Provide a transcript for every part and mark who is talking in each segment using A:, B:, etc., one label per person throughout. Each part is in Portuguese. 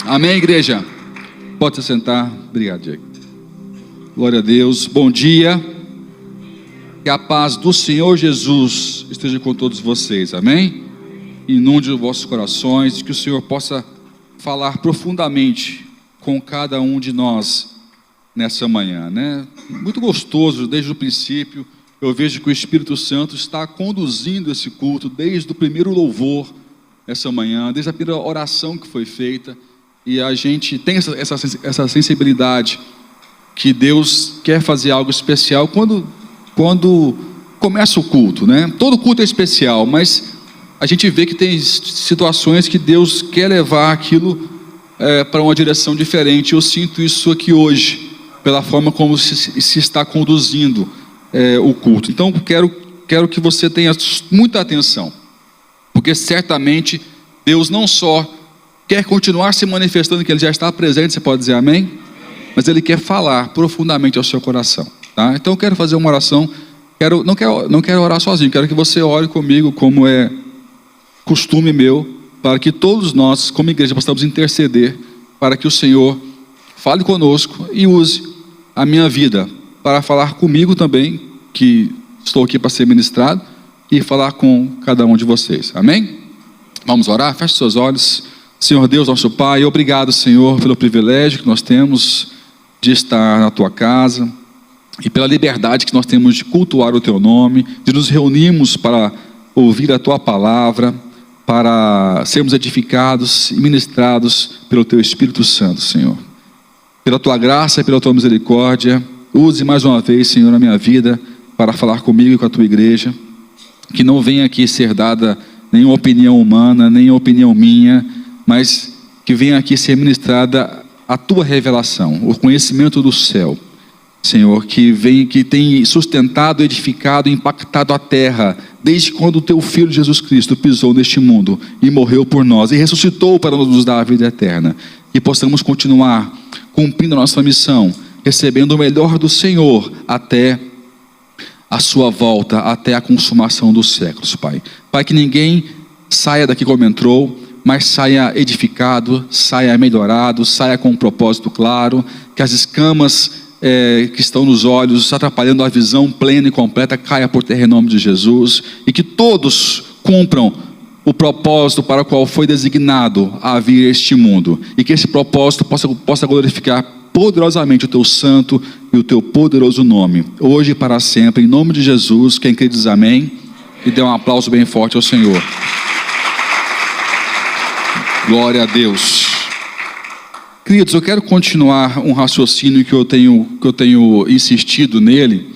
A: Amém, igreja? Pode se sentar. Obrigado, Diego. Glória a Deus. Bom dia. Que a paz do Senhor Jesus esteja com todos vocês. Amém? Inunde os vossos corações. Que o Senhor possa falar profundamente com cada um de nós nessa manhã, né? Muito gostoso desde o princípio. Eu vejo que o Espírito Santo está conduzindo esse culto desde o primeiro louvor essa manhã, desde a primeira oração que foi feita. E a gente tem essa sensibilidade que Deus quer fazer algo especial quando começa o culto, né? Todo culto é especial, mas a gente vê que tem situações que Deus quer levar aquilo para uma direção diferente. Eu sinto isso aqui hoje, pela forma como se está conduzindo o culto. Então quero que você tenha muita atenção, porque certamente Deus não só quer continuar se manifestando, que Ele já está presente, você pode dizer amém? Mas Ele quer falar profundamente ao seu coração, tá? Então eu quero fazer uma oração. Não quero orar sozinho, quero que você ore comigo, como é costume meu, para que todos nós, como igreja, possamos interceder para que o Senhor fale conosco e use a minha vida para falar comigo também, que estou aqui para ser ministrado, e falar com cada um de vocês, amém? Vamos orar? Feche seus olhos. Senhor Deus, nosso Pai, obrigado, Senhor, pelo privilégio que nós temos de estar na Tua casa e pela liberdade que nós temos de cultuar o Teu nome, de nos reunirmos para ouvir a Tua palavra, para sermos edificados e ministrados pelo Teu Espírito Santo, Senhor. Pela Tua graça e pela Tua misericórdia, use mais uma vez, Senhor, a minha vida para falar comigo e com a Tua igreja, que não venha aqui ser dada nenhuma opinião humana, nem opinião minha, mas que venha aqui ser ministrada a Tua revelação, o conhecimento do céu, Senhor, que tem sustentado, edificado, impactado a terra, desde quando o Teu Filho Jesus Cristo pisou neste mundo e morreu por nós, e ressuscitou para nos dar a vida eterna, e possamos continuar cumprindo a nossa missão, recebendo o melhor do Senhor, até a Sua volta, até a consumação dos séculos, Pai. Pai, que ninguém saia daqui como entrou, mas saia edificado, saia melhorado, saia com um propósito claro, que as escamas que estão nos olhos, atrapalhando a visão plena e completa, caia por terra em nome de Jesus, e que todos cumpram o propósito para o qual foi designado a vir a este mundo, e que esse propósito possa glorificar poderosamente o Teu santo e o Teu poderoso nome, hoje e para sempre, em nome de Jesus. Quem crê diz amém, e dê um aplauso bem forte ao Senhor. Glória a Deus. Queridos, eu quero continuar um raciocínio que eu tenho insistido nele,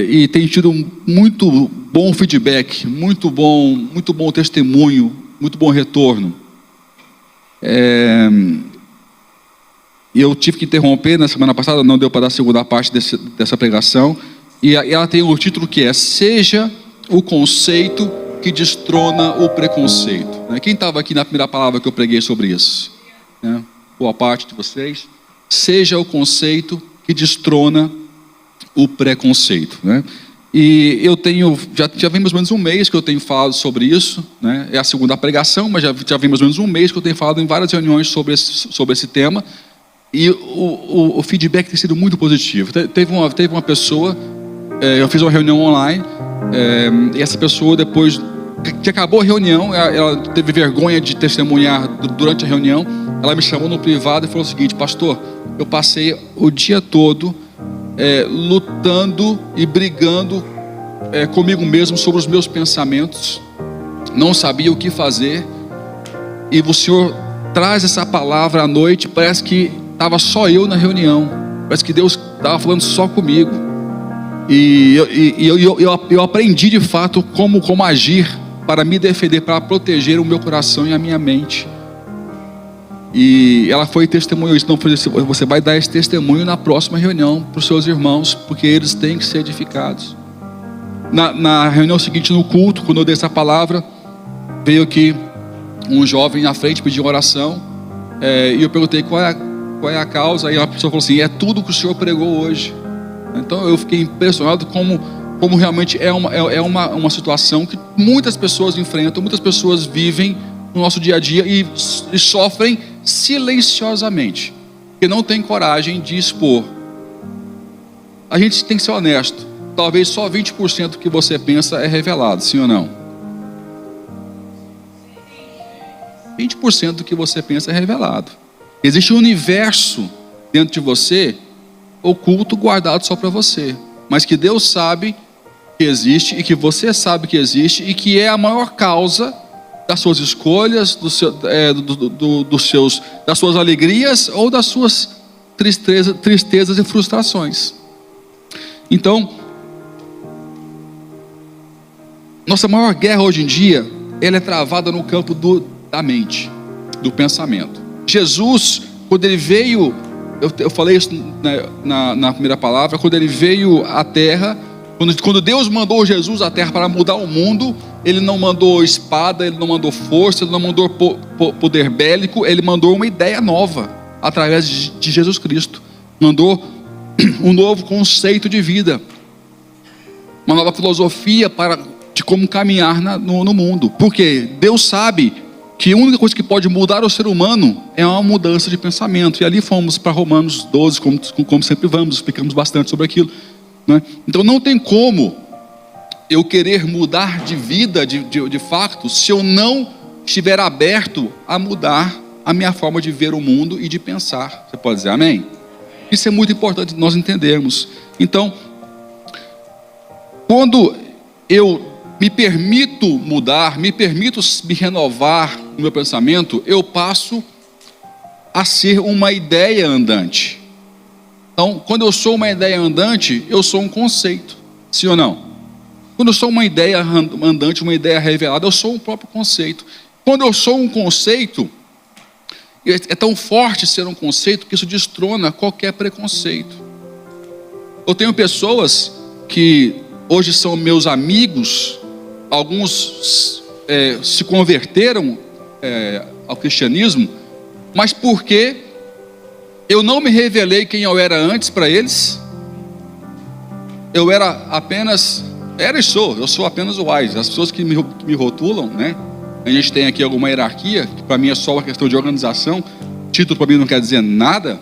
A: e tenho tido muito bom feedback, muito bom testemunho, muito bom retorno. Eu tive que interromper na semana passada, não deu para dar a segunda parte dessa pregação, e ela tem o título que é: Seja o conceito que destrona o preconceito. Quem estava aqui na primeira palavra que eu preguei sobre isso? Boa parte de vocês. Seja o conceito que destrona o preconceito, né? E eu já vem mais ou menos um mês que eu tenho falado sobre isso, né? É a segunda pregação, mas já vem mais ou menos um mês que eu tenho falado em várias reuniões sobre esse tema, e o feedback tem sido muito positivo. Teve uma pessoa, eu fiz uma reunião online, e essa pessoa, depois que acabou a reunião, ela teve vergonha de testemunhar durante a reunião. Ela me chamou no privado e falou o seguinte: pastor, eu passei o dia todo lutando e brigando comigo mesmo sobre os meus pensamentos, não sabia o que fazer, e o Senhor traz essa palavra à noite. Parece que estava só eu na reunião, parece que Deus estava falando só comigo, e eu aprendi de fato como agir para me defender, para proteger o meu coração e a minha mente. E ela foi e testemunhou isso. Então você vai dar esse testemunho na próxima reunião para os seus irmãos, porque eles têm que ser edificados. Na reunião seguinte, no culto, quando eu dei essa palavra, veio aqui um jovem na frente pedir oração, e eu perguntei qual é a causa, e a pessoa falou assim: é tudo que o senhor pregou hoje. Então eu fiquei impressionado como realmente é uma situação que muitas pessoas enfrentam, muitas pessoas vivem no nosso dia a dia e sofrem silenciosamente, porque não tem coragem de expor. A gente tem que ser honesto. Talvez só 20% do que você pensa é revelado, sim ou não? 20% do que você pensa é revelado. Existe um universo dentro de você, oculto, guardado só para você, mas que Deus sabe que existe e que você sabe que existe e que é a maior causa das suas escolhas, das suas alegrias ou das suas tristezas e frustrações. Então, nossa maior guerra hoje em dia, ela é travada no campo da mente, do pensamento. Jesus, quando ele veio, eu falei isso na primeira palavra, quando ele veio à terra, quando Deus mandou Jesus à terra para mudar o mundo, ele não mandou espada, ele não mandou força, ele não mandou poder bélico, ele mandou uma ideia nova, através de Jesus Cristo. Mandou um novo conceito de vida, uma nova filosofia de como caminhar no mundo. Porque Deus sabe que a única coisa que pode mudar o ser humano é uma mudança de pensamento. E ali fomos para Romanos 12, como sempre vamos, explicamos bastante sobre aquilo, né? Então não tem como eu querer mudar de vida, de fato, se eu não estiver aberto a mudar a minha forma de ver o mundo e de pensar. Você pode dizer amém? Isso é muito importante nós entendermos. Então, quando eu me permito mudar, me permito me renovar no meu pensamento, eu passo a ser uma ideia andante. Então, quando eu sou uma ideia andante, eu sou um conceito, sim ou não? Quando eu sou uma ideia andante, uma ideia revelada, eu sou um próprio conceito. Quando eu sou um conceito, é tão forte ser um conceito que isso destrona qualquer preconceito. Eu tenho pessoas que hoje são meus amigos, alguns se converteram ao cristianismo, mas porque eu não me revelei quem eu era antes para eles. Eu era apenas, eu sou apenas o Wise. As pessoas que me rotulam, né? A gente tem aqui alguma hierarquia, que para mim é só uma questão de organização. Título para mim não quer dizer nada.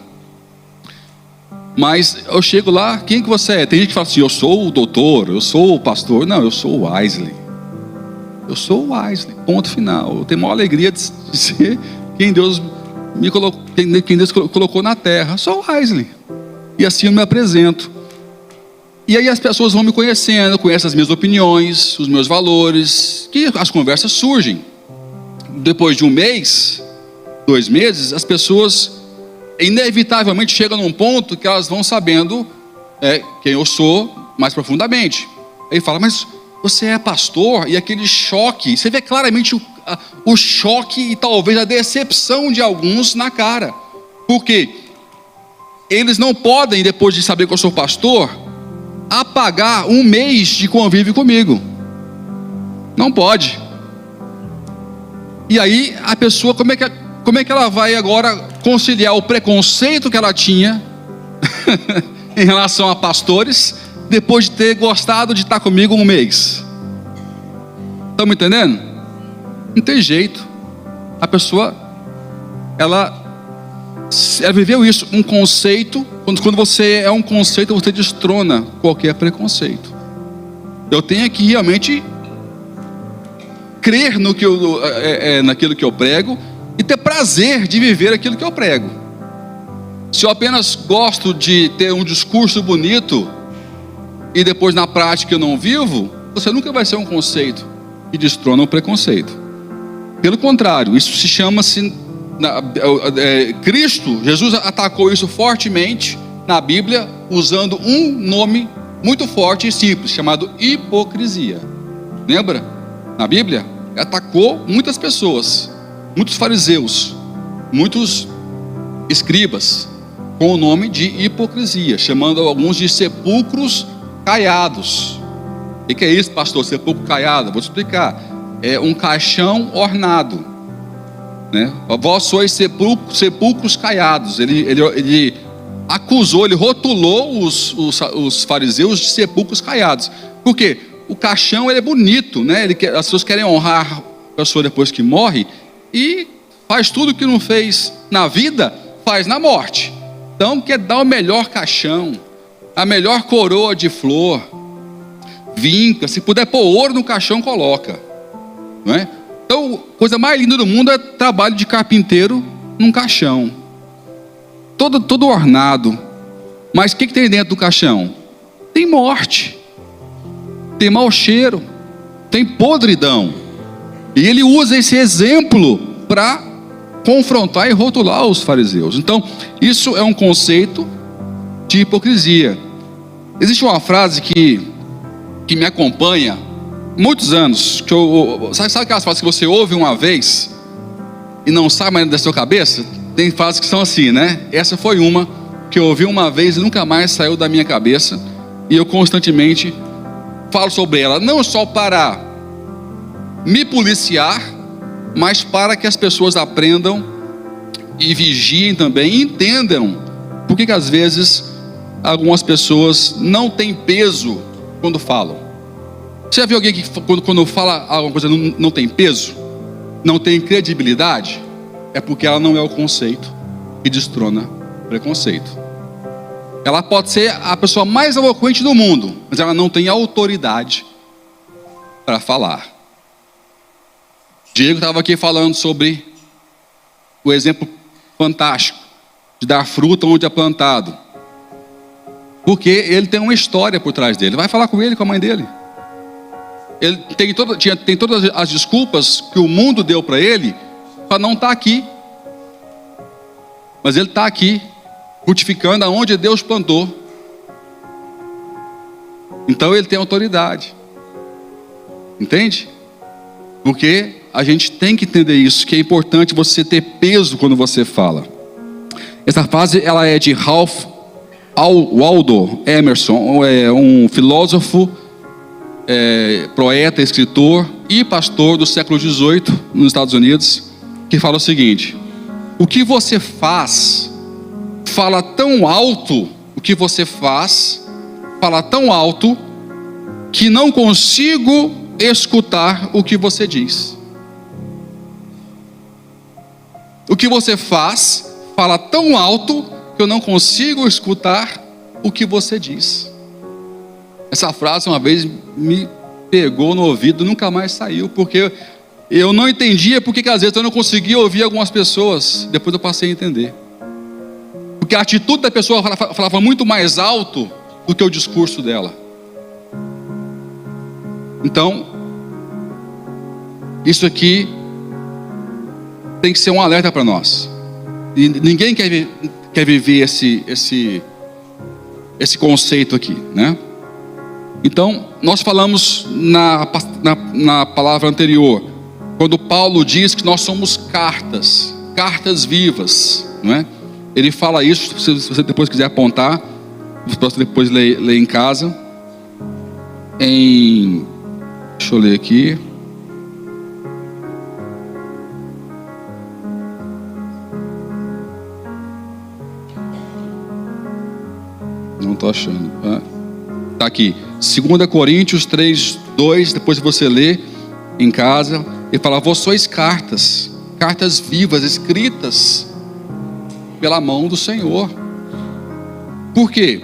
A: Mas eu chego lá, quem que você é? Tem gente que fala assim, eu sou o doutor, eu sou o pastor. Não, eu sou o Wesley. Eu sou o Wesley, ponto final. Eu tenho a maior alegria de ser quem Deus me colocou, quem Deus colocou na terra. Eu sou o Wesley. E assim eu me apresento. E aí as pessoas vão me conhecendo, conhecem as minhas opiniões, os meus valores, que as conversas surgem. Depois de um mês, 2 meses, as pessoas inevitavelmente chegam num ponto que elas vão sabendo quem eu sou mais profundamente. Aí fala, mas você é pastor? E aquele choque, você vê claramente o choque e talvez a decepção de alguns na cara. Porque eles não podem, depois de saber que eu sou pastor, apagar 1 mês de convívio comigo. Não pode. E aí a pessoa, como é que ela vai agora conciliar o preconceito que ela tinha em relação a pastores, depois de ter gostado de estar comigo 1 mês? Estão me entendendo? Não tem jeito. A pessoa, ela viveu isso, um conceito. Quando você é um conceito, você destrona qualquer preconceito. Eu tenho que realmente crer naquilo que eu prego e ter prazer de viver aquilo que eu prego. Se eu apenas gosto de ter um discurso bonito e depois na prática eu não vivo, você nunca vai ser um conceito que destrona o preconceito. Pelo contrário, isso se chama-se Cristo, Jesus atacou isso fortemente na Bíblia, usando um nome muito forte e simples, chamado hipocrisia. Lembra? Na Bíblia, atacou muitas pessoas, muitos fariseus, muitos escribas, com o nome de hipocrisia, chamando alguns de sepulcros caiados. O que é isso, pastor? Sepulcro caiado? Vou te explicar. É um caixão ornado, né? Vós sois sepulcros caiados. Ele acusou, ele rotulou os fariseus de sepulcros caiados. Por quê? O caixão ele é bonito, né? As pessoas querem honrar a pessoa depois que morre e faz tudo que não fez na vida, faz na morte. Então quer dar o melhor caixão, a melhor coroa de flor, vinca, se puder pôr ouro no caixão, coloca, não é? Então, a coisa mais linda do mundo é trabalho de carpinteiro num caixão, todo ornado. Mas o que tem dentro do caixão? Tem morte, tem mau cheiro, tem podridão. E ele usa esse exemplo para confrontar e rotular os fariseus. Então, isso é um conceito de hipocrisia. Existe uma frase que me acompanha muitos anos, sabe aquelas frases que você ouve uma vez e não sai mais da sua cabeça? Tem frases que são assim, né? Essa foi uma que eu ouvi uma vez e nunca mais saiu da minha cabeça, e eu constantemente falo sobre ela, não só para me policiar, mas para que as pessoas aprendam e vigiem também, e entendam por que às vezes algumas pessoas não têm peso quando falam. Você já viu alguém que quando fala alguma coisa não tem peso, não tem credibilidade? É porque ela não é o conceito que destrona preconceito. Ela pode ser a pessoa mais eloquente do mundo, mas ela não tem autoridade para falar. Diego estava aqui falando sobre o exemplo fantástico de dar fruta onde é plantado, porque ele tem uma história por trás dele. Vai falar com ele, com a mãe dele. Ele tem todas as desculpas que o mundo deu para ele para não estar aqui, mas ele está aqui frutificando aonde Deus plantou. Então ele tem autoridade, entende? Porque a gente tem que entender isso, que é importante você ter peso quando você fala. Essa frase ela é de Ralph Waldo Emerson, é um filósofo, poeta, escritor e pastor do século XVIII nos Estados Unidos, que fala o seguinte: o que você faz fala tão alto, o que você faz fala tão alto que não consigo escutar o que você diz. O que você faz fala tão alto que eu não consigo escutar o que você diz. Essa frase uma vez me pegou no ouvido, nunca mais saiu, porque eu não entendia porque que às vezes eu não conseguia ouvir algumas pessoas. Depois eu passei a entender, porque a atitude da pessoa falava muito mais alto do que o discurso dela. Então, isso aqui tem que ser um alerta para nós. E ninguém quer viver esse conceito aqui, né? Então, nós falamos na palavra anterior, quando Paulo diz que nós somos cartas vivas, não é? Ele fala isso, se você depois quiser apontar, você depois ler em casa, deixa eu ler aqui. Não estou achando. Está aqui, 2 Coríntios 3:2. Depois você lê em casa. Ele fala: vós sois cartas vivas, escritas pela mão do Senhor. Por quê?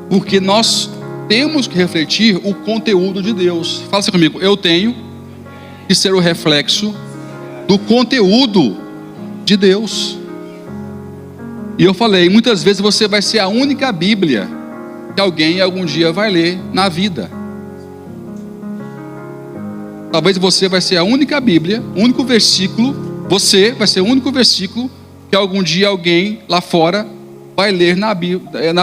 A: Porque nós temos que refletir o conteúdo de Deus. Fala assim comigo: eu tenho que ser o reflexo do conteúdo de Deus. E eu falei, muitas vezes você vai ser a única Bíblia que alguém algum dia vai ler na vida. Talvez você vai ser a única Bíblia, o único versículo, você vai ser o único versículo que algum dia alguém lá fora vai ler na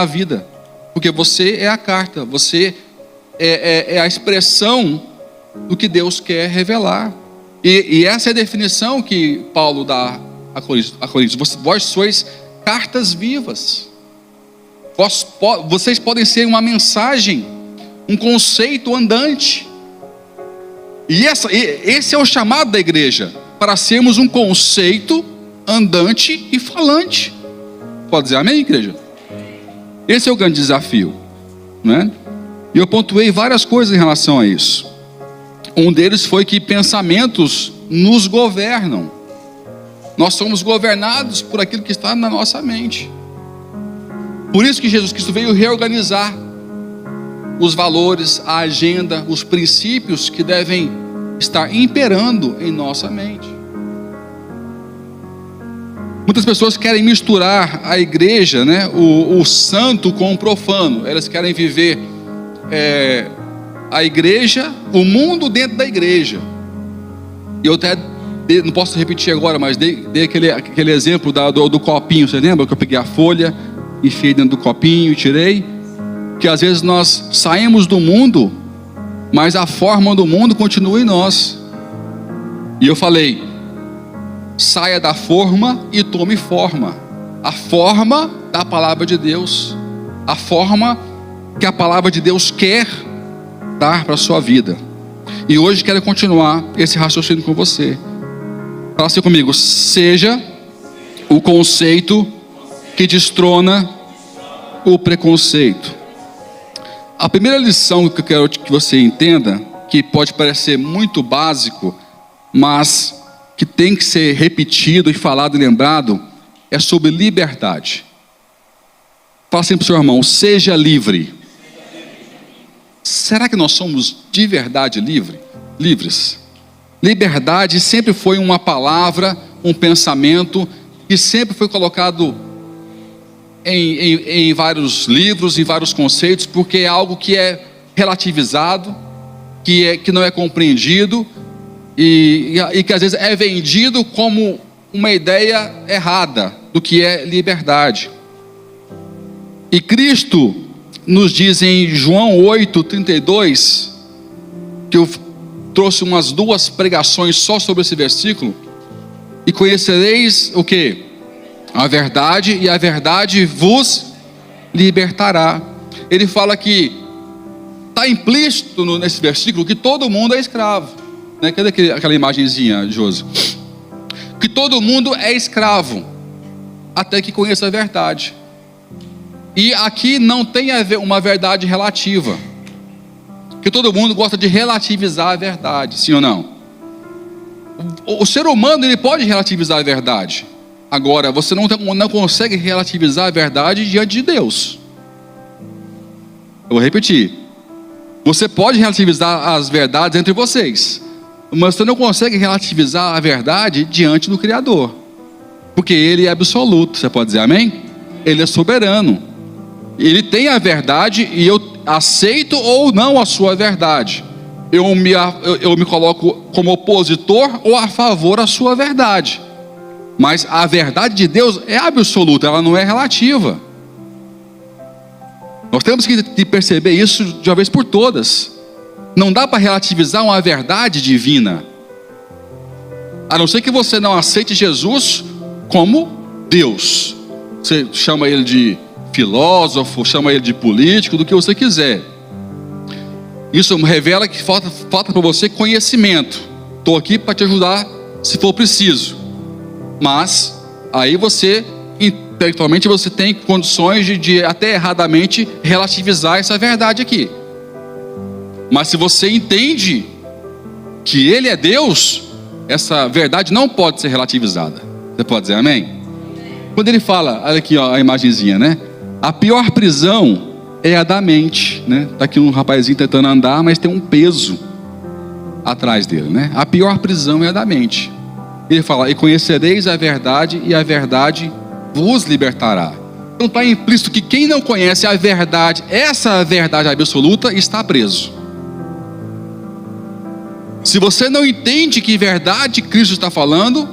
A: vida. Porque você é a carta, você é a expressão do que Deus quer revelar. E essa é a definição que Paulo dá a Coríntios. Vós sois cartas vivas. Vocês podem ser uma mensagem, um conceito andante. E esse é o chamado da igreja, para sermos um conceito andante e falante. Pode dizer amém, igreja? Esse é o grande desafio, né? E eu pontuei várias coisas em relação a isso. Um deles foi que pensamentos nos governam. Nós somos governados por aquilo que está na nossa mente. Por isso que Jesus Cristo veio reorganizar os valores, a agenda, os princípios que devem estar imperando em nossa mente. Muitas pessoas querem misturar a igreja, né, o santo com o profano. Elas querem viver a igreja, o mundo dentro da igreja. E eu até não posso repetir agora, mas dei aquele exemplo do copinho. Você lembra que eu peguei a folha, enfiei dentro do copinho e tirei? Que às vezes nós saímos do mundo, mas a forma do mundo continua em nós. E eu falei: saia da forma e tome forma. A forma da palavra de Deus, a forma que a palavra de Deus quer dar para a sua vida. E hoje quero continuar esse raciocínio com você. Fala assim comigo: seja o conceito que destrona o preconceito. A primeira lição que eu quero que você entenda, que pode parecer muito básico, mas que tem que ser repetido e falado e lembrado, é sobre liberdade. Fala assim para o seu irmão: seja livre. Será que nós somos de verdade livres? Liberdade sempre foi uma palavra, um pensamento, que sempre foi colocado em vários livros, em vários conceitos, porque é algo que é relativizado, que não é compreendido, e que às vezes é vendido como uma ideia errada do que é liberdade. E Cristo nos diz em João 8:32, que eu trouxe umas 2 pregações só sobre esse versículo: e conhecereis o quê? A verdade, e a verdade vos libertará. Ele fala que está implícito nesse versículo que todo mundo é escravo, né? Cadê aquela imagenzinha, Josi? Que todo mundo é escravo até que conheça a verdade. E aqui não tem a ver uma verdade relativa, que todo mundo gosta de relativizar a verdade, sim ou não? O ser humano, ele pode relativizar a verdade. Agora, você não consegue relativizar a verdade diante de Deus. Eu vou repetir: você pode relativizar as verdades entre vocês, mas você não consegue relativizar a verdade diante do Criador, porque Ele é absoluto. Você pode dizer amém? Ele é soberano, Ele tem a verdade, e eu aceito ou não a sua verdade. Eu me coloco como opositor ou a favor da sua verdade. Mas a verdade de Deus é absoluta, ela não é relativa. Nós temos que perceber isso de uma vez por todas. Não dá para relativizar uma verdade divina, a não ser que você não aceite Jesus como Deus. Você chama Ele de filósofo, chama Ele de político, do que você quiser. Isso revela que falta para você conhecimento. Estou aqui para te ajudar se for preciso. Mas aí você, intelectualmente, você tem condições de até erradamente relativizar essa verdade aqui. Mas se você entende que Ele é Deus, essa verdade não pode ser relativizada. Você pode dizer amém? Quando ele fala, olha aqui ó, a imagenzinha, né? A pior prisão é a da mente, né? Tá aqui um rapazinho tentando andar, mas tem um peso atrás dele, né? A pior prisão é a da mente. Ele fala: e conhecereis a verdade, e a verdade vos libertará. Então está implícito que quem não conhece a verdade, essa verdade absoluta, está preso. Se você não entende que verdade Cristo está falando,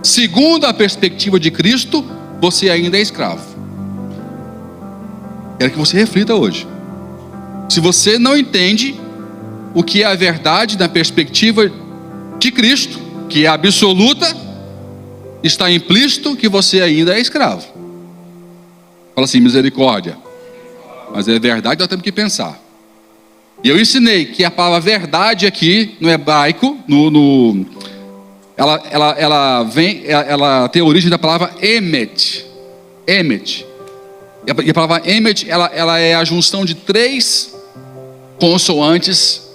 A: segundo a perspectiva de Cristo, você ainda é escravo. Quero que você reflita hoje. Se você não entende o que é a verdade da perspectiva de Cristo, que é absoluta, está implícito que você ainda é escravo. Fala assim: misericórdia. Mas é verdade, nós temos que pensar. E eu ensinei que a palavra verdade aqui no hebraico, ela tem a origem da palavra emet. Emet. E a palavra emet, ela é a junção de 3 consoantes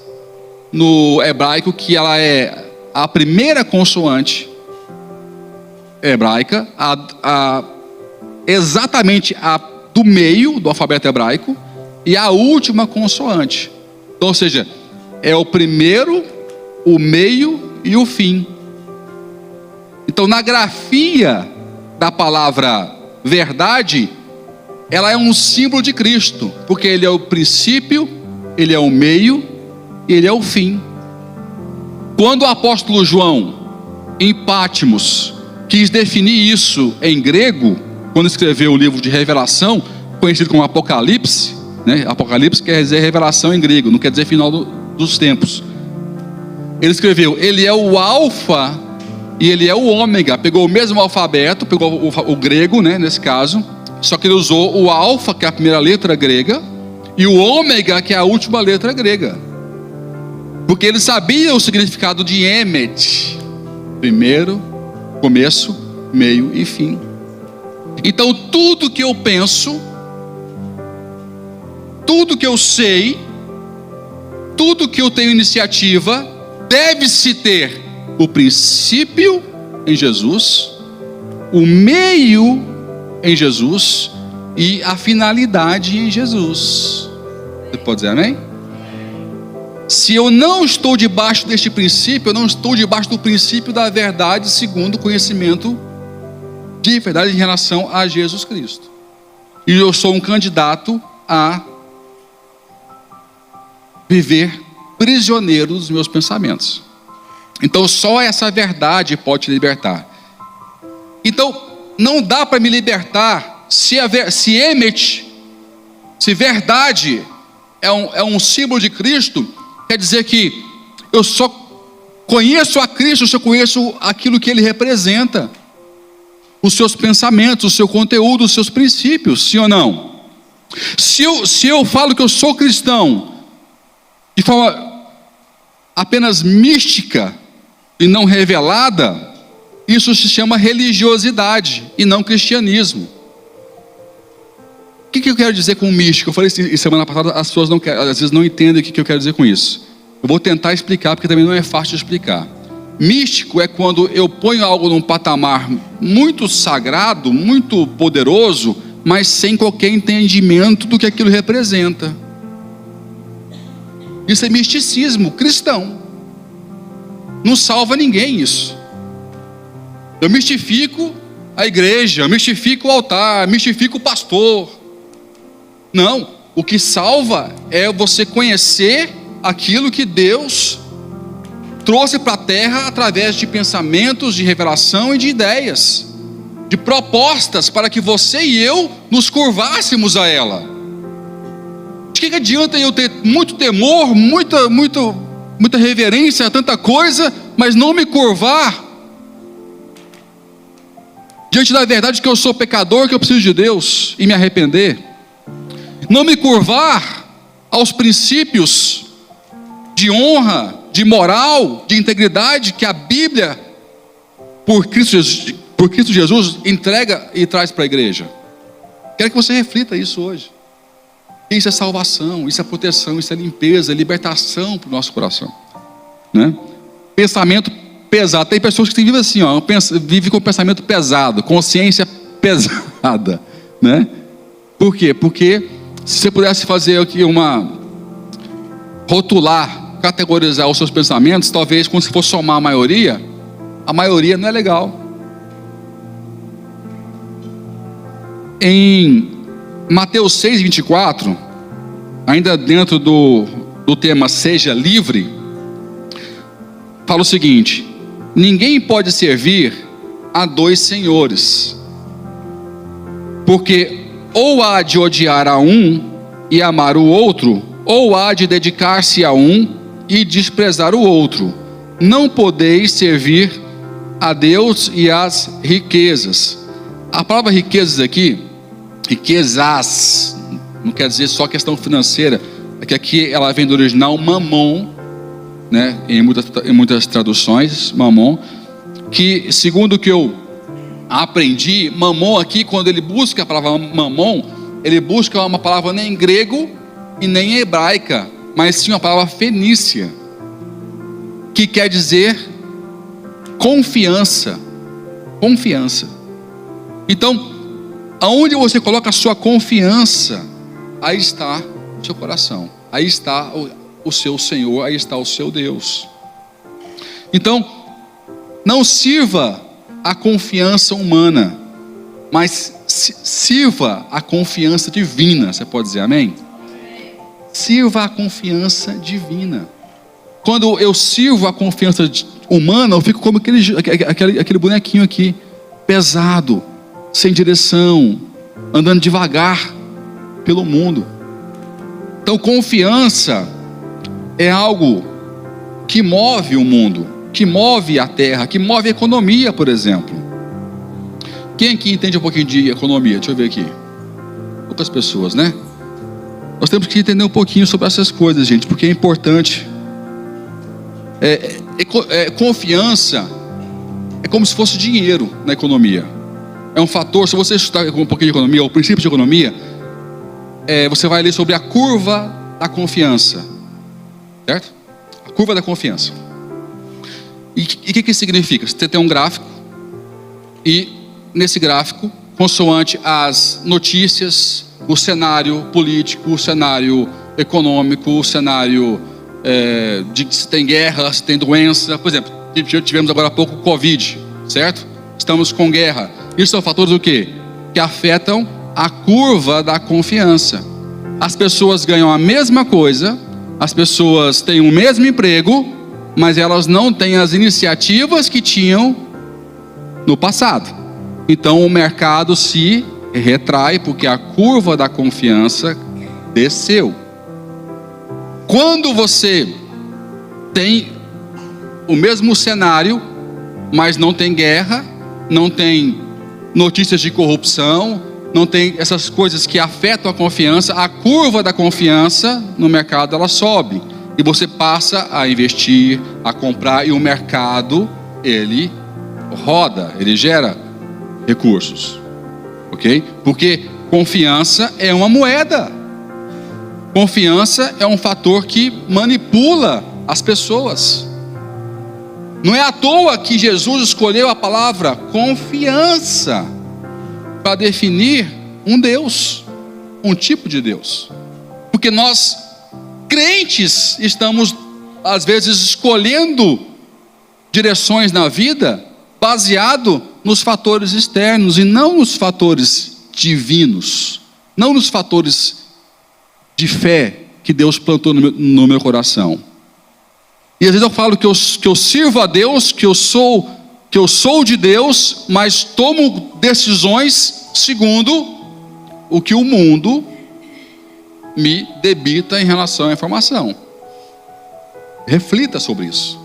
A: no hebraico, que ela é a primeira consoante hebraica, exatamente a do meio do alfabeto hebraico e a última consoante. Então, ou seja, é o primeiro, o meio e o fim. Então, na grafia da palavra verdade, ela é um símbolo de Cristo, porque ele é o princípio, ele é o meio e ele é o fim. Quando o apóstolo João, em Patmos, quis definir isso em grego, quando escreveu o livro de Revelação, conhecido como Apocalipse, né? Apocalipse quer dizer revelação em grego, não quer dizer final dos tempos. Ele escreveu, ele é o alfa e ele é o ômega. Pegou o mesmo alfabeto, pegou o grego, né, nesse caso, só que ele usou o alfa, que é a primeira letra grega, e o ômega, que é a última letra grega, porque ele sabia o significado de emet, primeiro, começo, meio e fim. Então tudo que eu penso, tudo que eu sei, tudo que eu tenho iniciativa, deve-se ter o princípio em Jesus, o meio em Jesus e a finalidade em Jesus. Você pode dizer amém? Se eu não estou debaixo deste princípio, eu não estou debaixo do princípio da verdade segundo o conhecimento de verdade em relação a Jesus Cristo. E eu sou um candidato a viver prisioneiro dos meus pensamentos. Então só essa verdade pode te libertar. Então não dá para me libertar se emet, se verdade é um símbolo de Cristo, quer dizer que eu só conheço a Cristo se eu conheço aquilo que Ele representa, os seus pensamentos, o seu conteúdo, os seus princípios, sim ou não? Se eu falo que eu sou cristão de forma apenas mística e não revelada, isso se chama religiosidade e não cristianismo. O que eu quero dizer com místico? Eu falei isso semana passada, as pessoas às vezes não entendem o que eu quero dizer com isso. Eu vou tentar explicar, porque também não é fácil de explicar. Místico é quando eu ponho algo num patamar muito sagrado, muito poderoso, mas sem qualquer entendimento do que aquilo representa. Isso é misticismo cristão. Não salva ninguém isso. Eu mistifico a igreja, eu mistifico o altar, mistifico o pastor. Não, o que salva é você conhecer aquilo que Deus trouxe para a terra através de pensamentos, de revelação e de ideias, de propostas para que você e eu nos curvássemos a ela. De que adianta eu ter muito temor, muita reverência a tanta coisa, mas não me curvar diante da verdade que eu sou pecador, que eu preciso de Deus e me arrepender? Não me curvar aos princípios de honra, de moral, de integridade que a Bíblia, por Cristo Jesus, entrega e traz para a igreja. Quero que você reflita isso hoje. Isso é salvação, isso é proteção, isso é limpeza, é libertação para o nosso coração, né? Pensamento pesado. Tem pessoas que vivem assim, vivem com pensamento pesado, consciência pesada, né? Por quê? Porque se você pudesse fazer aqui rotular, categorizar os seus pensamentos, talvez quando se for somar a maioria não é legal. Em Mateus 6:24, ainda dentro do tema seja livre, fala o seguinte: ninguém pode servir a dois senhores, porque ou há de odiar a um e amar o outro, ou há de dedicar-se a um e desprezar o outro. Não podeis servir a Deus e às riquezas. A palavra riquezas aqui, riquezas, não quer dizer só questão financeira, é que aqui ela vem do original mamon, né? Em muitas traduções, mamon, que segundo o que eu aprendi, mamon aqui, quando ele busca a palavra mamon, ele busca uma palavra nem em grego e nem em hebraica, mas sim uma palavra fenícia, que quer dizer confiança, Confiança. Então, aonde você coloca a sua confiança, aí está o seu coração, aí está o seu Senhor, aí está o seu Deus. Então, não sirva a confiança humana, mas sirva a confiança divina. Você pode dizer amém? Sirva a confiança divina. Quando eu sirvo a confiança humana, eu fico como aquele bonequinho aqui, pesado, sem direção, andando devagar pelo mundo. Então, confiança é algo que move o mundo, que move a terra, que move a economia, por exemplo. Quem aqui entende um pouquinho de economia? Deixa eu ver aqui. Poucas pessoas, né? Nós temos que entender um pouquinho sobre essas coisas, gente, porque é importante. Confiança é como se fosse dinheiro na economia. É um fator. Se você estudar um pouquinho de economia, o princípio de economia, você vai ler sobre a curva da confiança, certo? A curva da confiança. E o que significa? Você tem um gráfico, e nesse gráfico, consoante as notícias, o cenário político, o cenário econômico, o cenário de se tem guerra, se tem doença. Por exemplo, tivemos agora há pouco o Covid, certo? Estamos com guerra. Isso são fatores o quê? Que afetam a curva da confiança. As pessoas ganham a mesma coisa, as pessoas têm o mesmo emprego, mas elas não têm as iniciativas que tinham no passado. Então o mercado se retrai porque a curva da confiança desceu. Quando você tem o mesmo cenário, mas não tem guerra, não tem notícias de corrupção, não tem essas coisas que afetam a confiança, a curva da confiança no mercado ela sobe. E você passa a investir, a comprar, e o mercado, ele roda, ele gera recursos. Ok? Porque confiança é uma moeda. Confiança é um fator que manipula as pessoas. Não é à toa que Jesus escolheu a palavra confiança para definir um Deus, um tipo de Deus. Porque nós, crentes, estamos às vezes escolhendo direções na vida baseado nos fatores externos e não nos fatores divinos, não nos fatores de fé que Deus plantou no meu coração. E às vezes eu falo que eu sirvo a Deus, que eu sou de Deus, mas tomo decisões segundo o que o mundo me debita em relação à informação. Reflita sobre isso.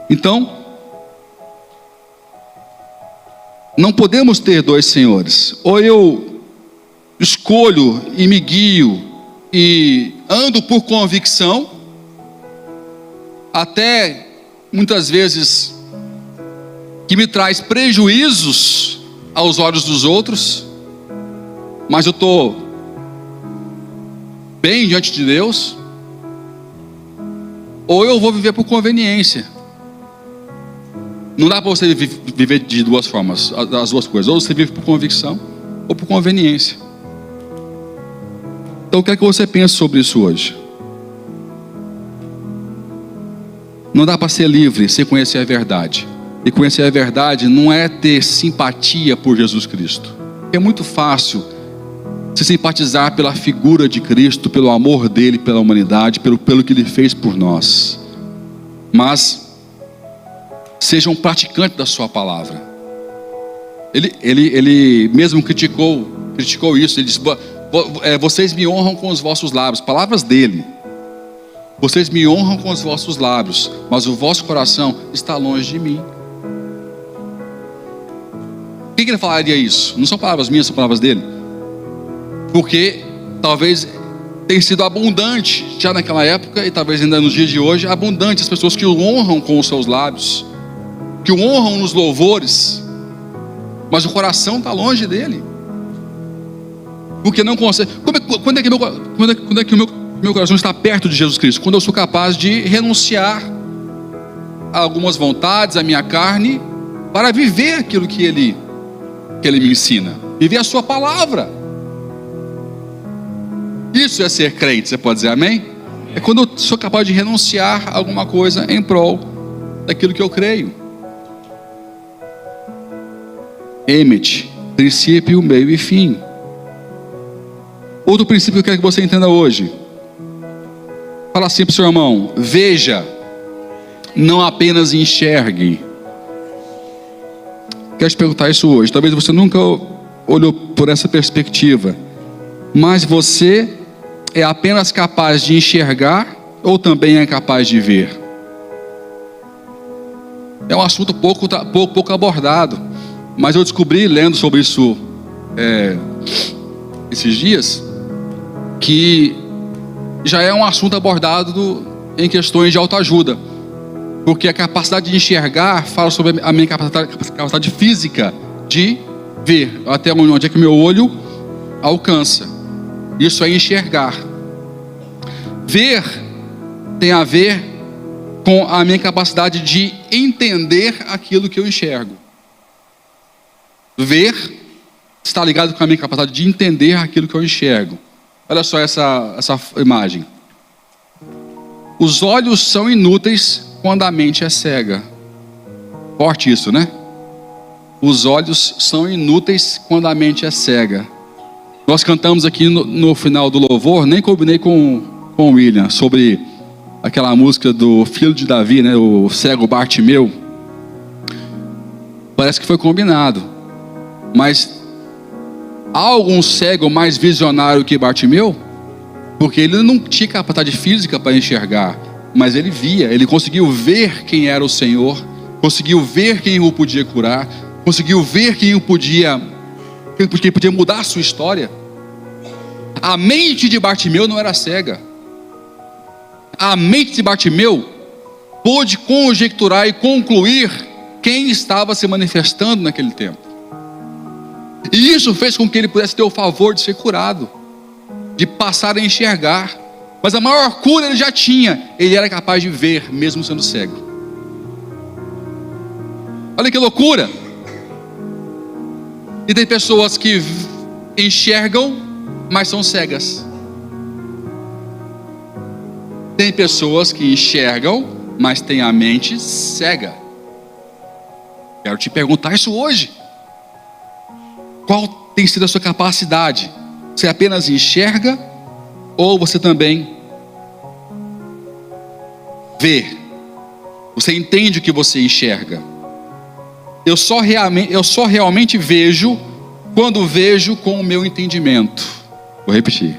A: Então, não podemos ter dois senhores. Ou eu escolho e me guio e ando por convicção, até muitas vezes que me traz prejuízos aos olhos dos outros, mas eu estou bem diante de Deus. Ou eu vou viver por conveniência. Não dá para você viver de duas formas, as duas coisas. Ou você vive por convicção, ou por conveniência. Então, o que é que você pensa sobre isso hoje? Não dá para ser livre sem conhecer a verdade. E conhecer a verdade não é ter simpatia por Jesus Cristo. É muito fácil se simpatizar pela figura de Cristo, pelo amor dele, pela humanidade, pelo que ele fez por nós. Mas seja um praticante da sua palavra. Ele mesmo criticou isso. Ele disse: vocês me honram com os vossos lábios. Palavras dele. Vocês me honram com os vossos lábios, mas o vosso coração está longe de mim. Por que ele falaria isso? Não são palavras minhas, são palavras dele. Porque talvez tenha sido abundante já naquela época, e talvez ainda nos dias de hoje, abundante as pessoas que o honram com os seus lábios, que o honram nos louvores, mas o coração está longe dele. Porque não consegue. Quando é que o meu coração está perto de Jesus Cristo? Quando eu sou capaz de renunciar algumas vontades, a minha carne, para viver aquilo que Ele me ensina. Viver a sua palavra. Isso é ser crente, você pode dizer amém? É quando eu sou capaz de renunciar a alguma coisa em prol daquilo que eu creio. Emet, princípio, meio e fim. Outro princípio que eu quero que você entenda hoje. Fala assim para o seu irmão: veja, não apenas enxergue. Quero te perguntar isso hoje. Talvez você nunca olhou por essa perspectiva, mas você é apenas capaz de enxergar ou também é capaz de ver? É um assunto pouco abordado, mas eu descobri, lendo sobre isso esses dias, que já é um assunto abordado em questões de autoajuda, porque a capacidade de enxergar fala sobre a minha capacidade física de ver, até onde é que meu olho alcança. Isso é enxergar. Ver tem a ver com a minha capacidade de entender aquilo que eu enxergo. Ver está ligado com a minha capacidade de entender aquilo que eu enxergo. Olha só essa imagem. Os olhos são inúteis quando a mente é cega. Forte isso, né? Os olhos são inúteis quando a mente é cega. Nós cantamos aqui no final do louvor, nem combinei com o William, sobre aquela música do filho de Davi, né? O cego Bartimeu. Parece que foi combinado. Mas há algum cego mais visionário que Bartimeu? Porque ele não tinha capacidade física para enxergar, mas ele via, ele conseguiu ver quem era o Senhor, conseguiu ver quem o podia curar, conseguiu ver quem podia mudar a sua história. A mente de Bartimeu não era cega. A mente de Bartimeu pôde conjecturar e concluir quem estava se manifestando naquele tempo. E isso fez com que ele pudesse ter o favor de ser curado, de passar a enxergar. Mas a maior cura ele já tinha. Ele era capaz de ver, mesmo sendo cego. Olha que loucura. E tem pessoas que enxergam, mas são cegas. Tem pessoas que enxergam, mas têm a mente cega. Quero te perguntar isso hoje. Qual tem sido a sua capacidade? Você apenas enxerga ou você também vê? Você entende o que você enxerga? Eu só realmente vejo quando vejo com o meu entendimento. Vou repetir.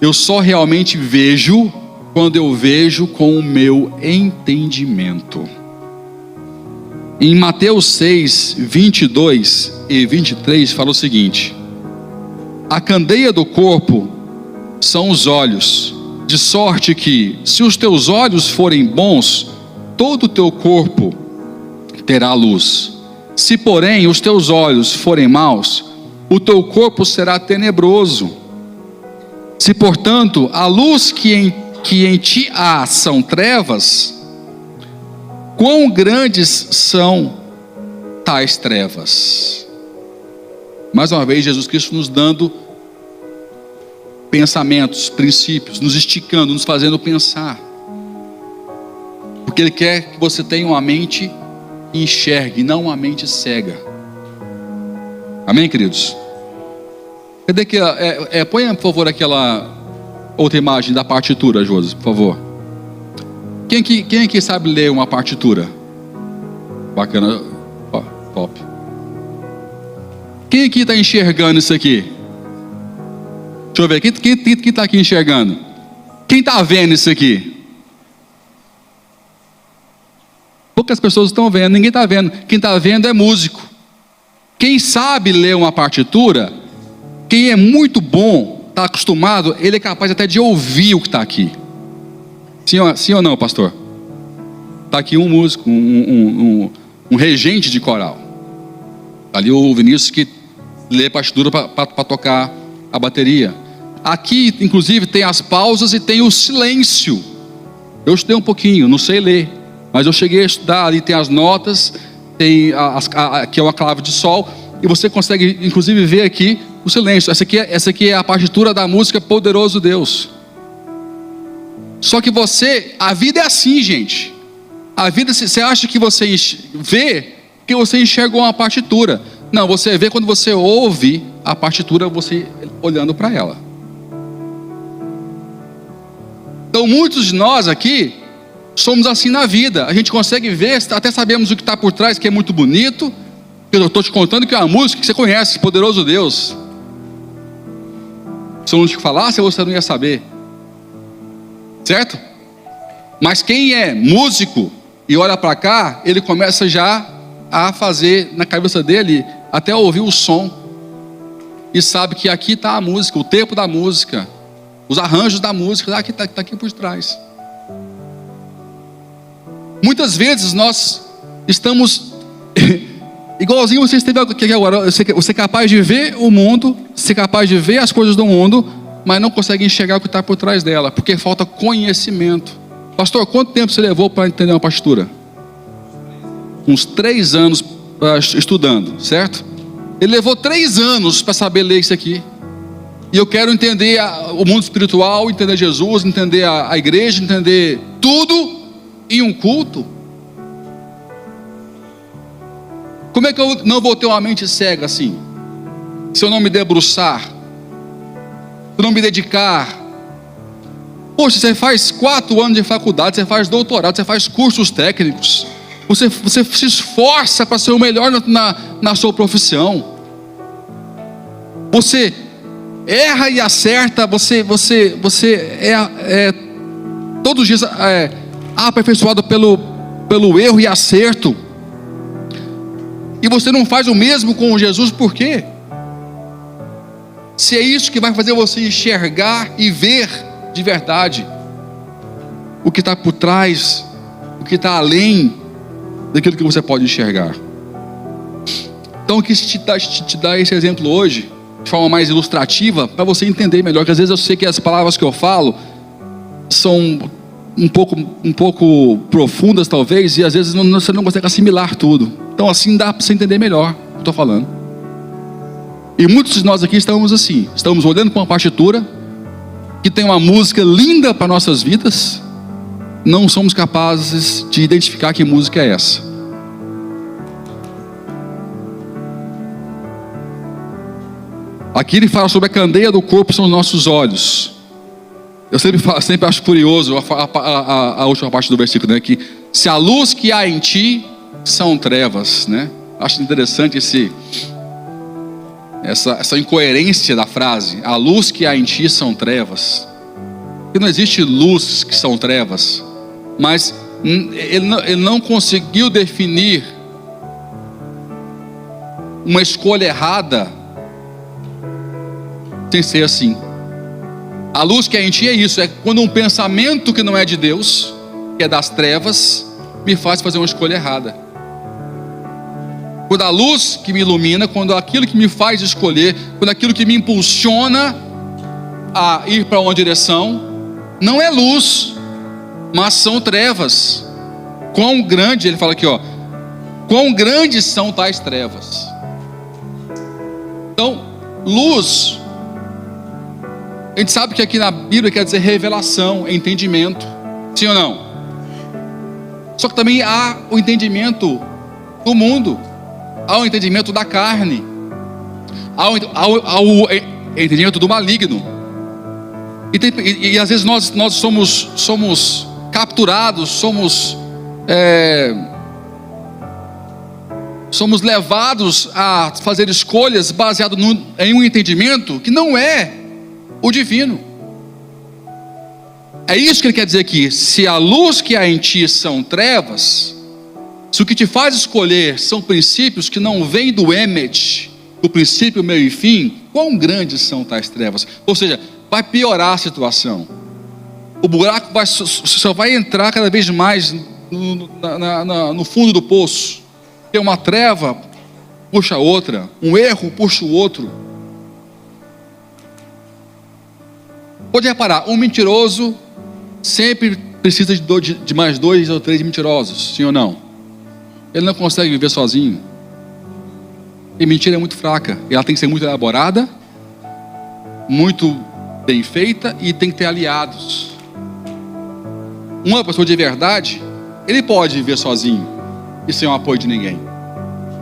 A: Eu só realmente vejo quando eu vejo com o meu entendimento. Em Mateus 6, 22 e 23 fala o seguinte: a candeia do corpo são os olhos, de sorte que, se os teus olhos forem bons, todo o teu corpo terá luz. Se, porém, os teus olhos forem maus, o teu corpo será tenebroso. Se, portanto, a luz que em ti há são trevas, quão grandes são tais trevas? Mais uma vez, Jesus Cristo nos dando pensamentos, princípios, nos esticando, nos fazendo pensar. Porque Ele quer que você tenha uma mente que enxergue, não uma mente cega. Amém, queridos? Cadê que põe, por favor, aquela outra imagem da partitura, Josi, por favor. Quem aqui sabe ler uma partitura? Bacana, top. Quem aqui está enxergando isso aqui? Deixa eu ver, quem está aqui enxergando? Quem está vendo isso aqui? Poucas pessoas estão vendo, ninguém está vendo. Quem está vendo é músico. Quem sabe ler uma partitura, quem é muito bom, está acostumado, ele é capaz até de ouvir o que está aqui. Sim ou não, pastor? Está aqui um músico, um regente de coral. Está ali o Vinícius que lê partitura para tocar a bateria. Aqui, inclusive, tem as pausas e tem o silêncio. Eu estudei um pouquinho, não sei ler, Mas eu cheguei a estudar, ali tem as notas, tem aqui é uma clave de sol, e você consegue inclusive ver aqui o silêncio. Essa aqui é a partitura da música Poderoso Deus. Só que a vida é assim, gente. A vida, você acha que você vê, que você enxerga uma partitura. Não, você vê quando você ouve a partitura, você olhando para ela. Então muitos de nós aqui somos assim na vida. A gente consegue ver, até sabemos o que está por trás, que é muito bonito. Eu estou te contando que é uma música que você conhece, Poderoso Deus. Se eu não te falasse, você não ia saber. Certo? Mas quem é músico e olha para cá, ele começa já a fazer na cabeça dele, até ouvir o som, e sabe que aqui está a música, o tempo da música, os arranjos da música, está aqui por trás. Muitas vezes nós estamos igualzinho você esteve aqui agora. Você é capaz de ver o mundo, você é capaz de ver as coisas do mundo, mas não consegue enxergar o que está por trás dela, porque falta conhecimento. Pastor, quanto tempo você levou para entender uma partitura? Uns 3 anos estudando, certo? Ele levou 3 anos para saber ler isso aqui. E eu quero entender o mundo espiritual, entender Jesus, entender a igreja, entender tudo em um culto. Como é que eu não vou ter uma mente cega assim? Se eu não me debruçar, se eu não me dedicar. Poxa, você faz 4 anos de faculdade, você faz doutorado, você faz cursos técnicos, você se esforça para ser o melhor na sua profissão, você erra e acerta, você é todos os dias aperfeiçoado pelo erro e acerto, e você não faz o mesmo com Jesus. Por quê? Se é isso que vai fazer você enxergar e ver de verdade o que está por trás, o que está além daquilo que você pode enxergar. Então eu quis te dar esse exemplo hoje, de forma mais ilustrativa, para você entender melhor, que às vezes eu sei que as palavras que eu falo são um pouco profundas talvez, e às vezes você não consegue assimilar tudo. Então assim dá para você entender melhor o que eu estou falando. E muitos de nós aqui estamos assim, estamos olhando para uma partitura que tem uma música linda para nossas vidas, não somos capazes de identificar que música é essa. Aqui ele fala sobre a candeia do corpo, são os nossos olhos. Eu sempre acho curioso a última parte do versículo, né? Que se a luz que há em ti são trevas, né? Acho interessante essa incoerência da frase. A luz que há em ti são trevas. Porque não existe luz que são trevas. Mas ele não conseguiu definir uma escolha errada sem ser assim. A luz que há em ti é isso, é quando um pensamento que não é de Deus, que é das trevas, me faz fazer uma escolha errada. Quando a luz que me ilumina, quando aquilo que me faz escolher, quando aquilo que me impulsiona a ir para uma direção, não é luz, mas são trevas. Quão grande, ele fala aqui, quão grandes são tais trevas. Então, luz, a gente sabe que aqui na Bíblia quer dizer revelação, entendimento, sim ou não? Só que também há o entendimento do mundo, há o entendimento da carne, há o entendimento do maligno. E às vezes nós somos capturados, somos levados a fazer escolhas baseado em um entendimento que não é o divino. É isso que ele quer dizer aqui. Se a luz que há em ti são trevas, se o que te faz escolher são princípios que não vêm do emet, do princípio, meio e fim, quão grandes são tais trevas? Ou seja, vai piorar a situação. O buraco só vai entrar cada vez mais no fundo do poço. Tem uma treva, puxa a outra, um erro puxa o outro. Pode reparar, um mentiroso sempre precisa de mais 2 ou 3 mentirosos, sim ou não? Ele não consegue viver sozinho. E mentira é muito fraca. Ela tem que ser muito elaborada, muito bem feita, e tem que ter aliados. Uma pessoa de verdade, ele pode viver sozinho e sem o apoio de ninguém.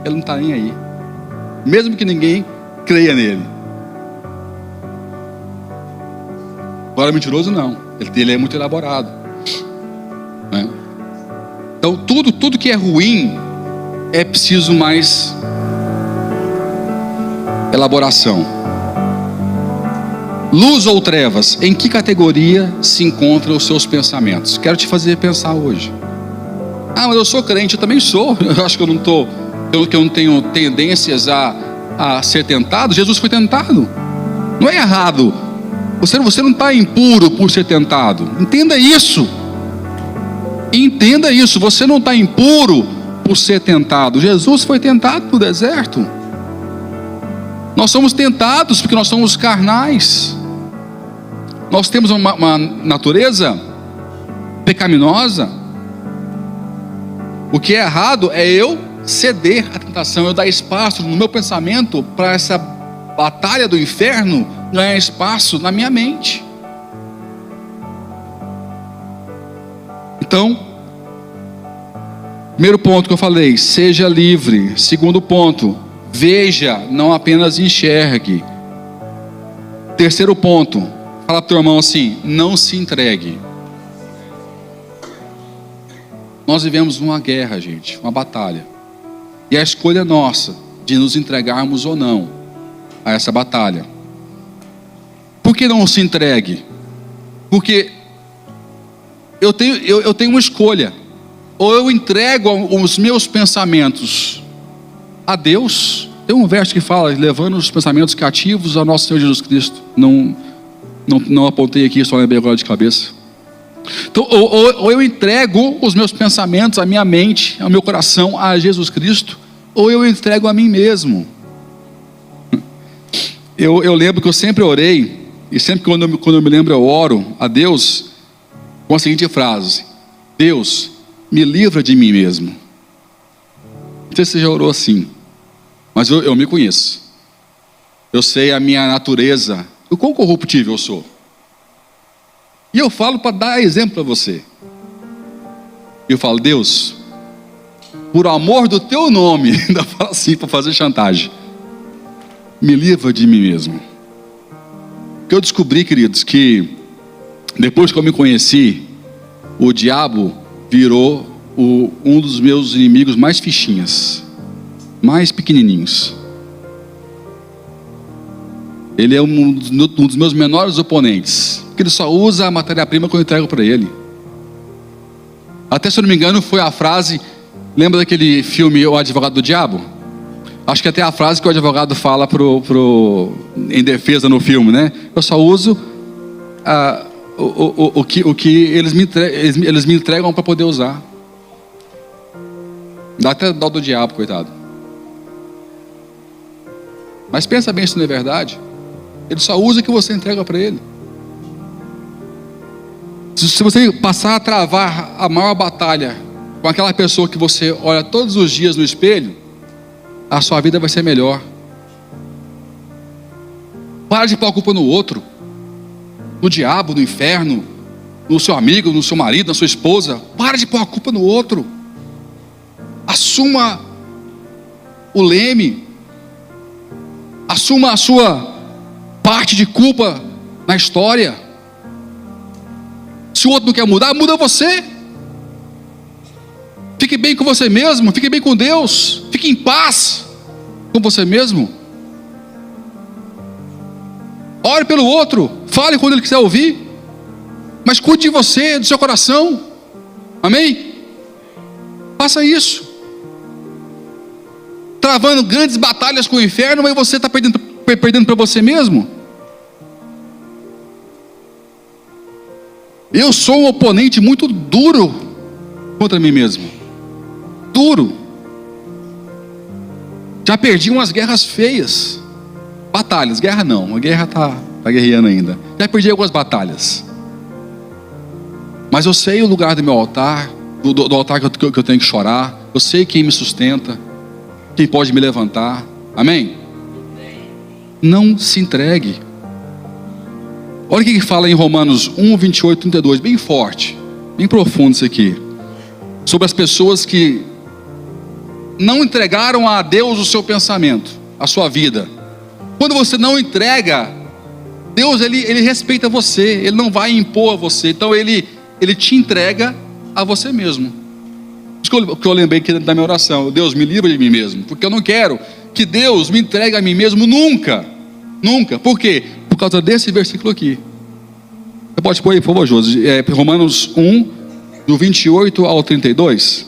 A: Ele não está nem aí, mesmo que ninguém creia nele. Agora mentiroso não, ele é muito elaborado, né? Então tudo que é ruim é preciso mais elaboração. Luz ou trevas, em que categoria se encontram os seus pensamentos? Quero te fazer pensar hoje. Ah, mas eu sou crente. Eu também sou. Eu acho que eu não tenho tendências a ser tentado. Jesus foi tentado. Não é errado. Você não está impuro por ser tentado. Entenda isso. Entenda isso. Você não está impuro por ser tentado. Jesus foi tentado no deserto. Nós somos tentados porque nós somos carnais. Nós temos uma natureza pecaminosa. O que é errado é eu ceder à tentação, eu dar espaço no meu pensamento para essa batalha do inferno ganhar espaço na minha mente. Então, primeiro ponto que eu falei, seja livre. Segundo ponto, veja, não apenas enxergue. Terceiro ponto, fala para o teu irmão assim, não se entregue. Nós vivemos uma guerra, gente, uma batalha. E a escolha é nossa, de nos entregarmos ou não a essa batalha. Por que não se entregue? Porque eu tenho uma escolha. Ou eu entrego os meus pensamentos a Deus. Tem um verso que fala, levando os pensamentos cativos ao nosso Senhor Jesus Cristo. Não apontei aqui, só lembrei agora de cabeça. Então, ou eu entrego os meus pensamentos, a minha mente, ao meu coração, a Jesus Cristo, ou eu entrego a mim mesmo. Eu lembro que eu sempre orei, e sempre quando eu me lembro eu oro a Deus, com a seguinte frase: Deus, me livra de mim mesmo. Não sei se você já orou assim, mas eu me conheço. Eu sei a minha natureza, o quão corruptível eu sou. E eu falo para dar exemplo para você. Eu falo, Deus, por amor do teu nome, ainda falo assim para fazer chantagem, me livra de mim mesmo. Porque eu descobri, queridos, que depois que eu me conheci, o diabo virou um dos meus inimigos mais fichinhas, mais pequenininhos. Ele é um dos meus menores oponentes, porque ele só usa a matéria-prima que eu entrego para ele. Até, se eu não me engano, foi a frase, lembra daquele filme O Advogado do Diabo? Acho que até a frase que o advogado fala em defesa no filme, né? Eu só uso o que eles me entregam para poder usar. Dá até dó do diabo, coitado. Mas pensa bem se não é verdade. Ele só usa o que você entrega para ele. Se você passar a travar a maior batalha com aquela pessoa que você olha todos os dias no espelho, a sua vida vai ser melhor. Para de pôr a culpa no outro, no diabo, no inferno, no seu amigo, no seu marido, na sua esposa. Para de pôr a culpa no outro. Assuma o leme. Assuma a sua parte de culpa na história. Se o outro não quer mudar, muda você. Fique bem com você mesmo, fique bem com Deus, fique em paz com você mesmo. Ore pelo outro, fale quando ele quiser ouvir, mas cuide de você, do seu coração. Amém? Faça isso. Travando grandes batalhas com o inferno, mas você está perdendo para você mesmo. Eu sou um oponente muito duro contra mim mesmo. Duro. Já perdi umas guerras feias. Batalhas, guerra não. A guerra está guerreando ainda. Já perdi algumas batalhas. Mas eu sei o lugar do meu altar, do altar que eu tenho que chorar. Eu sei quem me sustenta, quem pode me levantar. Amém? Não se entregue. Olha o que fala em Romanos 1, 28, 32, bem forte, bem profundo isso aqui. Sobre as pessoas que não entregaram a Deus o seu pensamento, a sua vida. Quando você não entrega, Deus ele respeita você, Ele não vai impor a você. Então Ele te entrega a você mesmo. Isso que eu lembrei aqui da minha oração. Deus, me livra de mim mesmo, porque eu não quero que Deus me entregue a mim mesmo nunca. Nunca. Por quê? Por causa desse versículo aqui. Você pode pôr aí, por favor, Josi. Romanos 1, do 28 ao 32.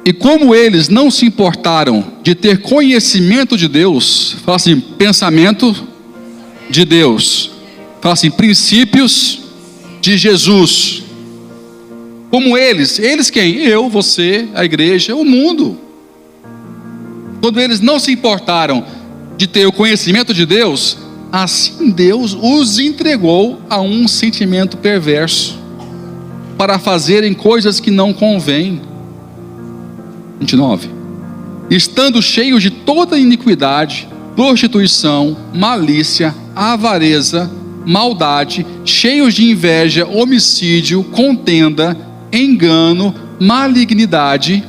A: E como eles não se importaram de ter conhecimento de Deus, fala assim, pensamento de Deus, fala assim, princípios de Jesus. Como eles quem? Eu, você, a igreja, o mundo. Quando eles não se importaram de ter o conhecimento de Deus, assim Deus os entregou a um sentimento perverso, para fazerem coisas que não convêm. 29. Estando cheios de toda iniquidade, prostituição, malícia, avareza, maldade, cheios de inveja, homicídio, contenda, engano, malignidade,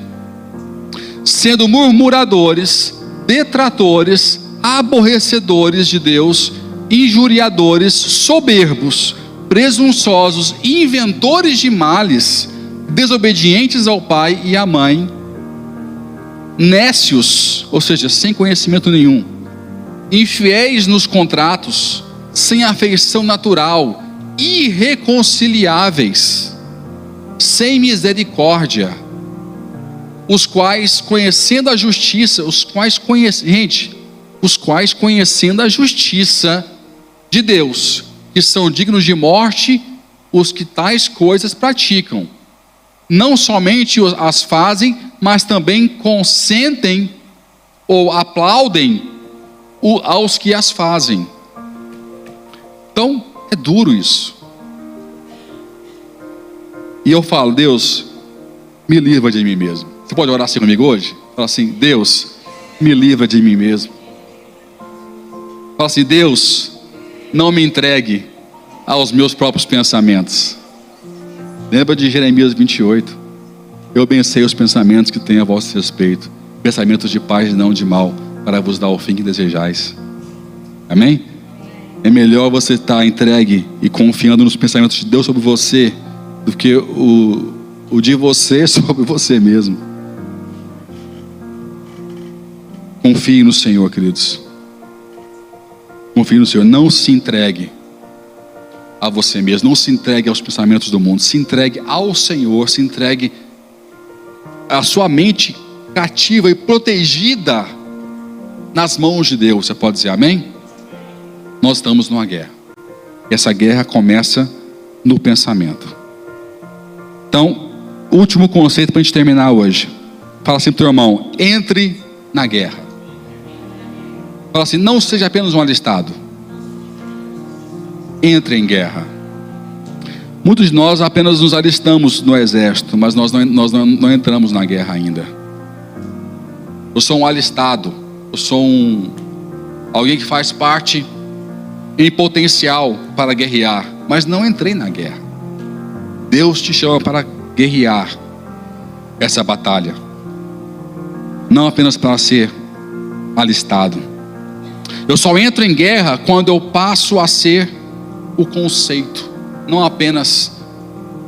A: sendo murmuradores, detratores, aborrecedores de Deus, injuriadores, soberbos, presunçosos, inventores de males, desobedientes ao pai e à mãe, nécios, ou seja, sem conhecimento nenhum, infiéis nos contratos, sem afeição natural, irreconciliáveis, sem misericórdia, os quais conhecendo a justiça, os quais conhecendo a justiça de Deus, que são dignos de morte, os que tais coisas praticam, não somente as fazem, mas também consentem ou aplaudem aos que as fazem. Então, é duro isso. E eu falo, Deus, me livra de mim mesmo. Você pode orar assim comigo hoje? Fala assim, Deus, me livra de mim mesmo. Fala assim, Deus, não me entregue aos meus próprios pensamentos. Lembra de Jeremias 28. Eu bem sei os pensamentos que tenho a vosso respeito, pensamentos de paz e não de mal, para vos dar o fim que desejais. Amém? É melhor você estar entregue e confiando nos pensamentos de Deus sobre você, do que o de você sobre você mesmo. Confie no Senhor, queridos. Confie no Senhor. Não se entregue a você mesmo. Não se entregue aos pensamentos do mundo. Se entregue ao Senhor. Se entregue a sua mente cativa e protegida nas mãos de Deus. Você pode dizer amém? Nós estamos numa guerra. Essa guerra começa no pensamento. Então, último conceito para a gente terminar hoje. Fala assim para o teu irmão, entre na guerra. Fala assim, não seja apenas um alistado. Entre em guerra. Muitos de nós apenas nos alistamos no exército, mas nós não entramos na guerra ainda. Eu sou um alistado. Eu sou alguém que faz parte em potencial para guerrear, mas não entrei na guerra. Deus te chama para guerrear essa batalha, não apenas para ser alistado. Eu só entro em guerra quando eu passo a ser o conceito, não apenas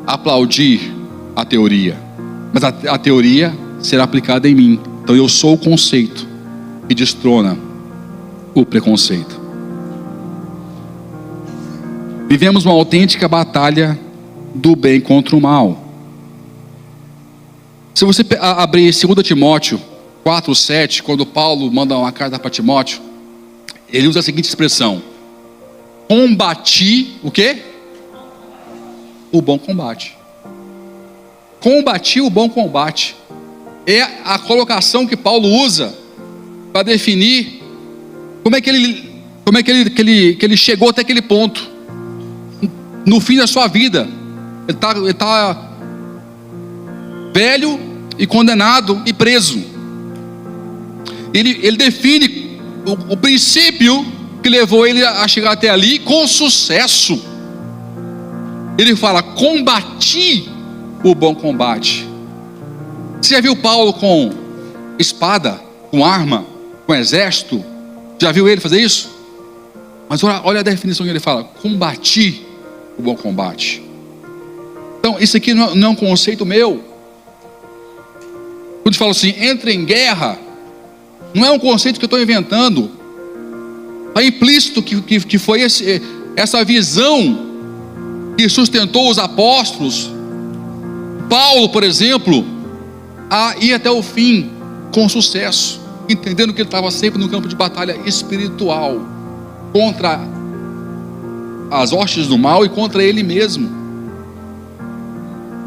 A: aplaudir a teoria, mas a teoria será aplicada em mim. Então eu sou o conceito que destrona o preconceito. Vivemos uma autêntica batalha do bem contra o mal. Se você abrir 2 Timóteo 4:7, quando Paulo manda uma carta para Timóteo, ele usa a seguinte expressão: combati o quê? O bom combate. Combati o bom combate. É a colocação que Paulo usa para definir como é que ele Como é que ele chegou até aquele ponto? No fim da sua vida, ele está velho e condenado e preso. Ele define o princípio que levou ele a chegar até ali com sucesso. Ele fala: combati o bom combate. Você já viu Paulo com espada, com arma, com exército? Já viu ele fazer isso? Mas olha a definição que ele fala: combati o bom combate. Então isso aqui não é um conceito meu. Quando fala assim, entre em guerra, não é um conceito que eu estou inventando. Está implícito que foi essa visão que sustentou os apóstolos. Paulo, por exemplo, a ir até o fim com sucesso, entendendo que ele estava sempre no campo de batalha espiritual contra as hostes do mal e contra ele mesmo.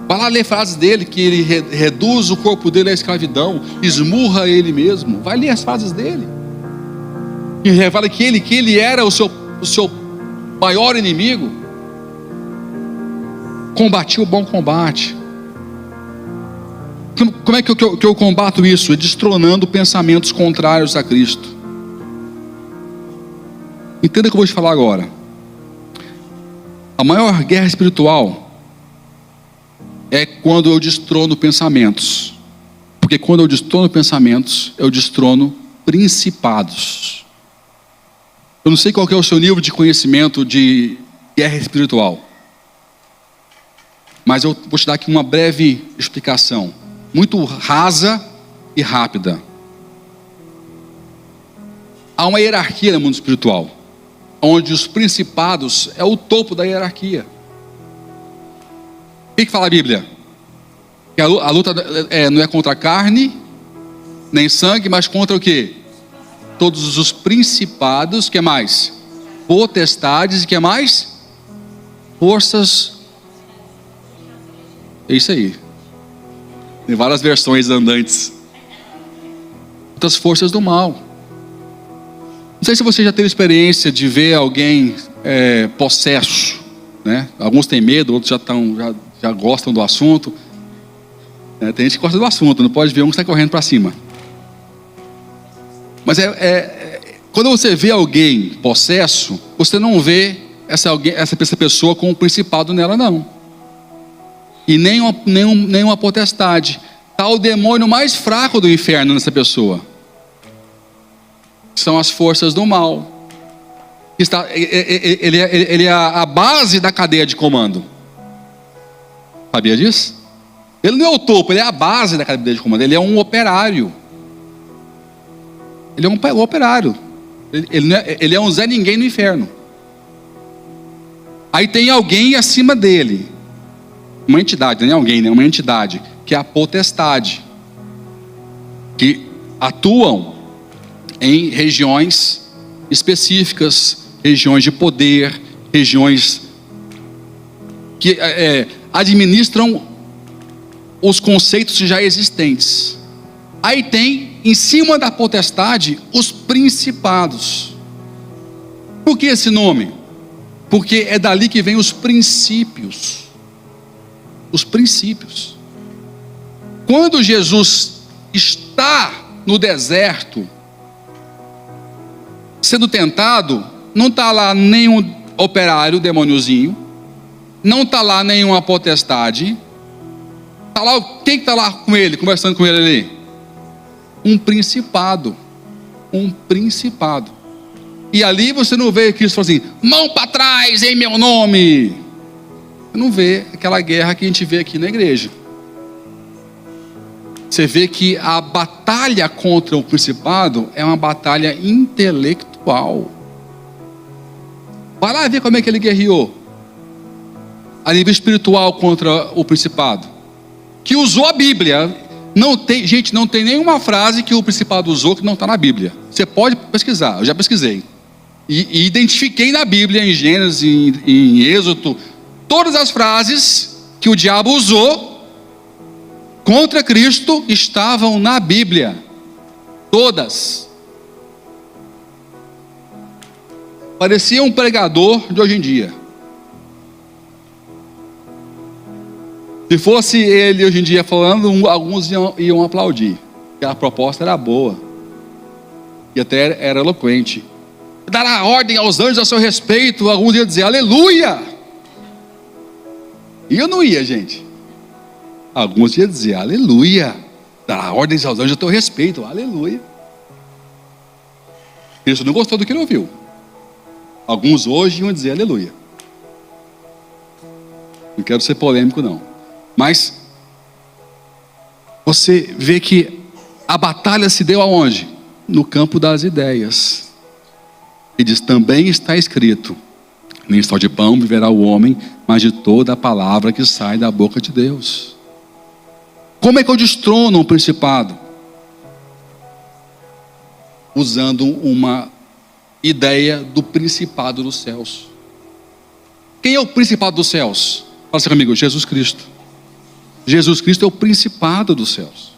A: Vai lá ler frases dele, que ele reduz o corpo dele à escravidão, esmurra ele mesmo. Vai ler as frases dele, que revela que ele era o seu maior inimigo. Combati o bom combate. Como é que eu combato isso? É destronando pensamentos contrários a Cristo. Entenda o que eu vou te falar agora. A maior guerra espiritual é quando eu destrono pensamentos. Porque quando eu destrono pensamentos, eu destrono principados. Eu não sei qual que é o seu nível de conhecimento de guerra espiritual, mas eu vou te dar aqui uma breve explicação, muito rasa e rápida. Há uma hierarquia no mundo espiritual, onde os principados é o topo da hierarquia. O que fala a Bíblia? Que a luta não é contra a carne, nem sangue, mas contra o quê? Todos os principados, que mais? Potestades, e que mais? Forças. É isso aí. Tem várias versões andantes. Outras forças do mal. Não sei se você já teve experiência de ver alguém possesso, né? Alguns têm medo, outros já gostam do assunto. Tem gente que gosta do assunto, não pode ver um que está correndo para cima. Mas quando você vê alguém possesso, você não vê essa pessoa com um principado nela, não. E nem uma potestade. Está o demônio mais fraco do inferno nessa pessoa. São as forças do mal. Ele é a base da cadeia de comando. Sabia disso? Ele não é o topo, ele é a base da cadeia de comando. Ele é um operário. Ele é um operário. Ele é um Zé Ninguém no inferno. Aí tem alguém acima dele. Uma entidade, não é alguém, né? Uma entidade, que é a potestade, que atuam em regiões específicas, regiões de poder, regiões que administram os conceitos já existentes. Aí tem, em cima da potestade, os principados. Por que esse nome? Porque é dali que vem os princípios. Os princípios. Quando Jesus está no deserto, sendo tentado, não está lá nenhum operário, demôniozinho, não está lá nenhuma potestade. Está lá, quem está lá com ele, conversando com ele ali? Um principado. Um principado. E ali você não vê Cristo falando assim: mão para trás em meu nome. Você não vê aquela guerra que a gente vê aqui na igreja. Você vê que a batalha contra o principado é uma batalha intelectual. Vai lá ver como é que ele guerreou a nível espiritual contra o principado, que usou a Bíblia. Não tem nenhuma frase que o principado usou que não está na Bíblia. Você pode pesquisar, eu já pesquisei e identifiquei na Bíblia, em Gênesis, em Êxodo, todas as frases que o diabo usou contra Cristo estavam na Bíblia. Todas. Parecia um pregador de hoje em dia. Se fosse ele hoje em dia falando, alguns iam aplaudir. Porque a proposta era boa. E até era eloquente. Dará ordem aos anjos a seu respeito. Alguns iam dizer, aleluia. E eu não ia, gente. Alguns iam dizer, aleluia. Dará ordens aos anjos a teu respeito. Aleluia. Cristo não gostou do que ele ouviu. Alguns hoje iam dizer, aleluia. Não quero ser polêmico, não. Mas você vê que a batalha se deu aonde? No campo das ideias. E diz, também está escrito, nem só de pão viverá o homem, mas de toda a palavra que sai da boca de Deus. Como é que eu destrono um principado? Usando uma ideia do principado dos céus. Quem é o principado dos céus? Fala assim comigo, Jesus Cristo. Jesus Cristo é o principado dos céus.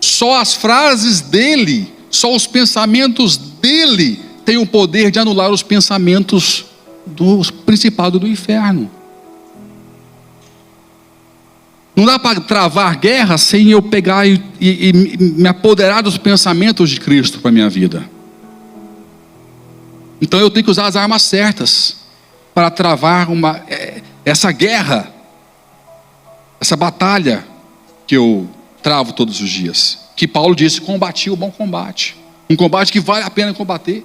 A: Só as frases dele, só os pensamentos dele têm o poder de anular os pensamentos do principado do inferno. Não dá para travar guerra sem eu pegar e me apoderar dos pensamentos de Cristo para a minha vida. Então eu tenho que usar as armas certas para travar essa guerra, essa batalha que eu travo todos os dias. Que Paulo disse, combati o bom combate. Um combate que vale a pena combater.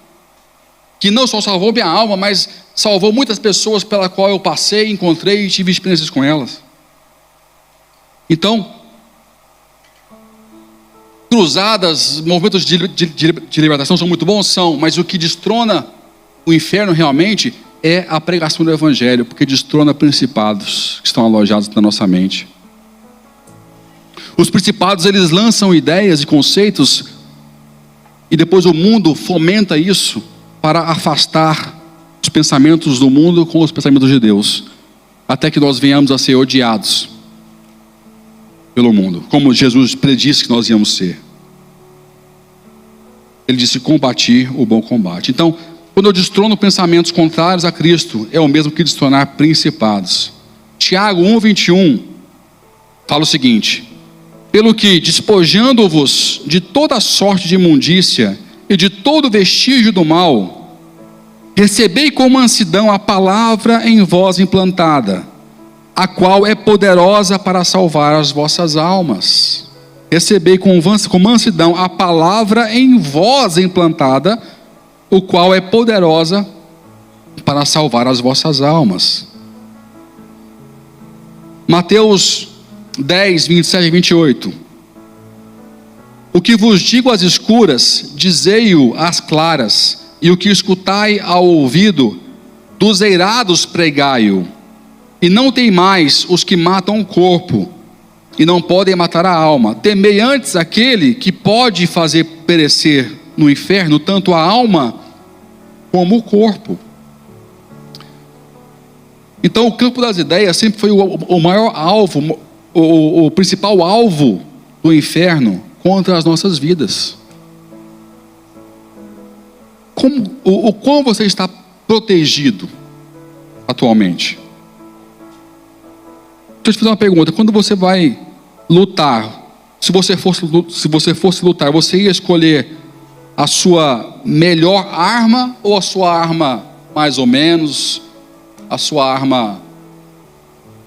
A: Que não só salvou minha alma, mas salvou muitas pessoas pela qual eu passei, encontrei e tive experiências com elas. Então, cruzadas, movimentos de libertação são muito bons, mas o que destrona o inferno realmente é a pregação do evangelho, porque destrona principados que estão alojados na nossa mente. Os principados, eles lançam ideias e conceitos e depois o mundo fomenta isso para afastar os pensamentos do mundo com os pensamentos de Deus, até que nós venhamos a ser odiados pelo mundo, como Jesus predisse que nós íamos ser. Ele disse, combati o bom combate. Então, quando eu destrono pensamentos contrários a Cristo, é o mesmo que destronar principados. Tiago 1:21 fala o seguinte, pelo que, despojando-vos de toda sorte de imundícia e de todo vestígio do mal, recebei com mansidão a palavra em vós implantada, a qual é poderosa para salvar as vossas almas. Recebei com mansidão a palavra em vós implantada, o qual é poderosa para salvar as vossas almas. Mateus 10, 27 e 28. O que vos digo às escuras, dizei-o às claras, e o que escutai ao ouvido, dos eirados pregai-o. E não temais os que matam o corpo, e não podem matar a alma. Temei antes aquele que pode fazer perecer no inferno, tanto a alma como o corpo. Então o campo das ideias sempre foi o maior alvo, o principal alvo do inferno contra as nossas vidas. Como você está protegido atualmente? Deixa eu te fazer uma pergunta. Quando você vai lutar, se você fosse lutar, você ia escolher a sua melhor arma ou a sua arma mais ou menos, a sua arma,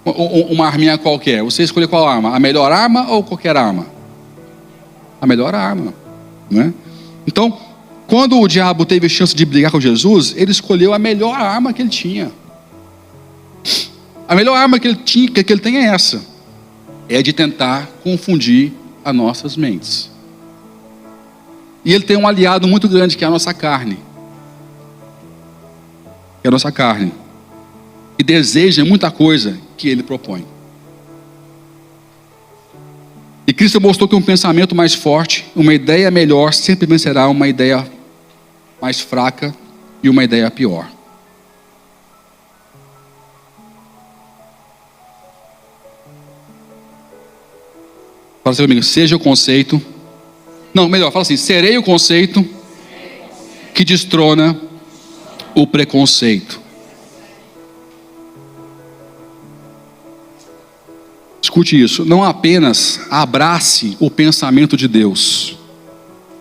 A: uma arminha qualquer? Você escolhe qual arma? A melhor arma ou qualquer arma? A melhor arma, né? Então, quando o diabo teve chance de brigar com Jesus, ele escolheu a melhor arma que ele tinha. A melhor arma que ele tem é essa. É de tentar confundir as nossas mentes. E ele tem um aliado muito grande, que é a nossa carne. Que é a nossa carne. E deseja muita coisa que ele propõe. E Cristo mostrou que um pensamento mais forte, uma ideia melhor, sempre vencerá uma ideia mais fraca e uma ideia pior. Fala assim comigo, seja o conceito. Não, melhor, fala assim, serei o conceito que destrona o preconceito. Escute isso, não apenas abrace o pensamento de Deus,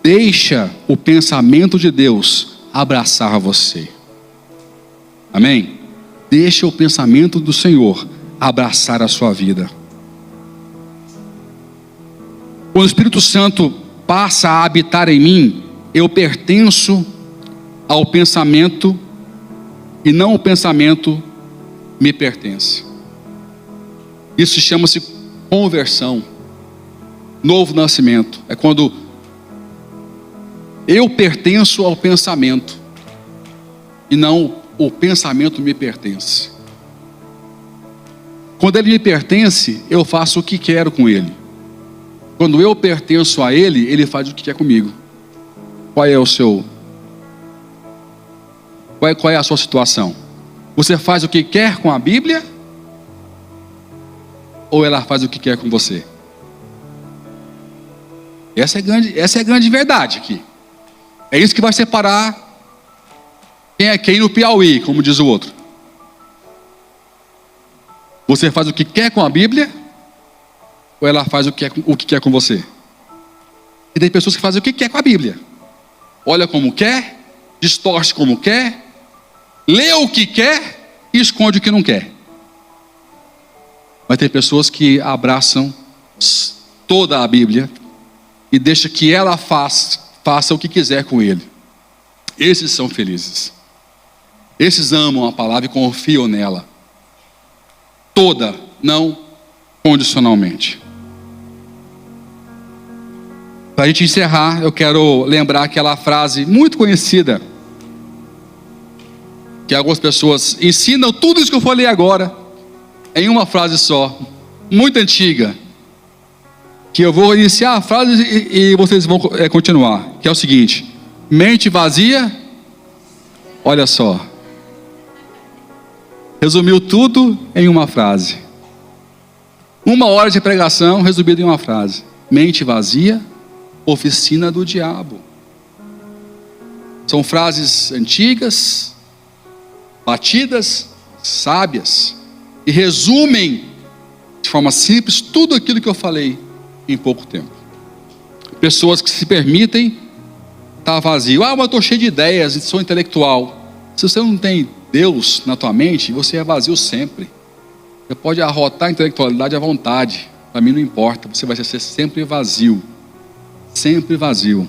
A: deixa o pensamento de Deus abraçar você. Amém? Deixa o pensamento do Senhor abraçar a sua vida. Quando o Espírito Santo passa a habitar em mim, eu pertenço ao pensamento e não o pensamento me pertence. Isso chama-se conversão, novo nascimento. É quando eu pertenço ao pensamento e não o pensamento me pertence. Quando ele me pertence, eu faço o que quero com ele. Quando eu pertenço a ele, ele faz o que quer comigo. Qual é a sua situação? Você faz o que quer com a Bíblia? Ou ela faz o que quer com você? Essa é a grande verdade aqui. É isso que vai separar quem é quem no Piauí, como diz o outro. Você faz o que quer com a Bíblia? Ou ela faz o que quer com você? E tem pessoas que fazem o que quer com a Bíblia. Olha como quer, distorce como quer, lê o que quer e esconde o que não quer. Mas tem pessoas que abraçam toda a Bíblia e deixa que ela faça o que quiser com ele. Esses são felizes. Esses amam a palavra e confiam nela. Toda, não condicionalmente. Para a gente encerrar, eu quero lembrar aquela frase muito conhecida, que algumas pessoas ensinam tudo isso que eu falei agora em uma frase só, muito antiga, que eu vou iniciar a frase e vocês vão continuar, que é o seguinte: mente vazia, olha só, resumiu tudo em uma frase. 1 hora de pregação resumida em uma frase: mente vazia, oficina do diabo. São frases antigas, batidas, sábias, e resumem de forma simples tudo aquilo que eu falei em pouco tempo. Pessoas que se permitem estar vazio. Mas eu estou cheio de ideias, sou intelectual. Se você não tem Deus na tua mente, você é vazio sempre. Você pode arrotar a intelectualidade à vontade, para mim não importa, você vai ser sempre vazio. Sempre vazio.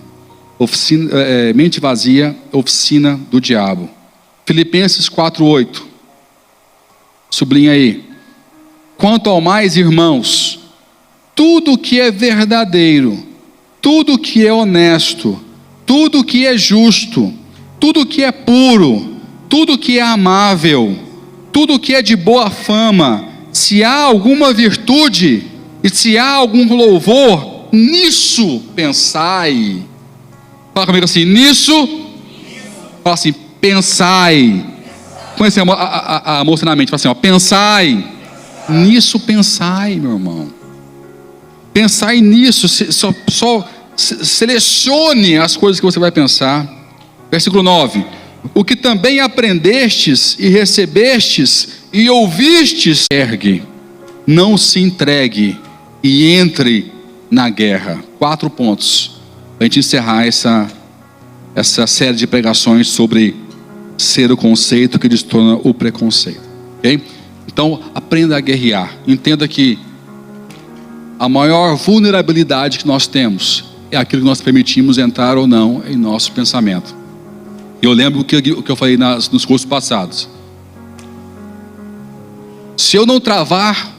A: Mente vazia, oficina do diabo. Filipenses 4:8. Sublinha aí. Quanto ao mais, irmãos, tudo que é verdadeiro, tudo que é honesto, tudo que é justo, tudo que é puro, tudo que é amável, tudo que é de boa fama, se há alguma virtude e se há algum louvor, nisso pensai. Fala comigo assim, nisso. Fala assim, pensai. Conhece a moça na mente, fala assim, ó, pensai. Nisso pensai, meu irmão. Pensai nisso, só selecione as coisas que você vai pensar. Versículo 9. O que também aprendestes e recebestes e ouvistes, ergue, não se entregue e entre na guerra. 4 pontos para a gente encerrar essa série de pregações sobre ser o conceito que destona o preconceito, ok? Então aprenda a guerrear. Entenda que a maior vulnerabilidade que nós temos é aquilo que nós permitimos entrar ou não em nosso pensamento. Eu lembro o que eu falei nos cursos passados. Se eu não travar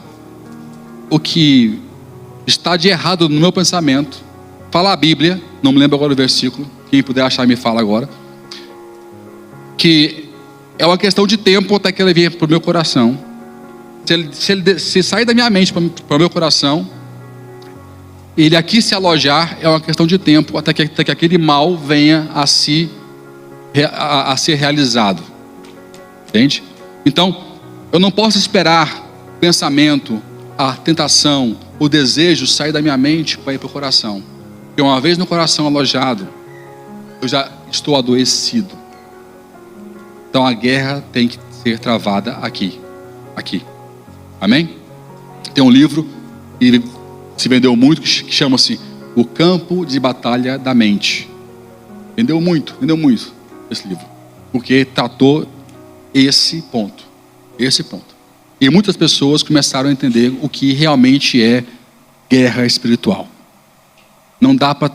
A: o que está de errado no meu pensamento, fala a Bíblia, não me lembro agora o versículo, quem puder achar me fala agora, que é uma questão de tempo até que ele venha para o meu coração. Se sair da minha mente para o meu coração, ele aqui se alojar, é uma questão de tempo até que aquele mal venha a ser realizado. Entende? Então, eu não posso esperar o pensamento, a tentação, o desejo sair da minha mente para ir para o coração. Porque uma vez no coração alojado, eu já estou adoecido. Então a guerra tem que ser travada aqui. Amém? Tem um livro que se vendeu muito, que chama-se O Campo de Batalha da Mente. Vendeu muito esse livro, porque tratou esse ponto. E muitas pessoas começaram a entender o que realmente é guerra espiritual. Não dá para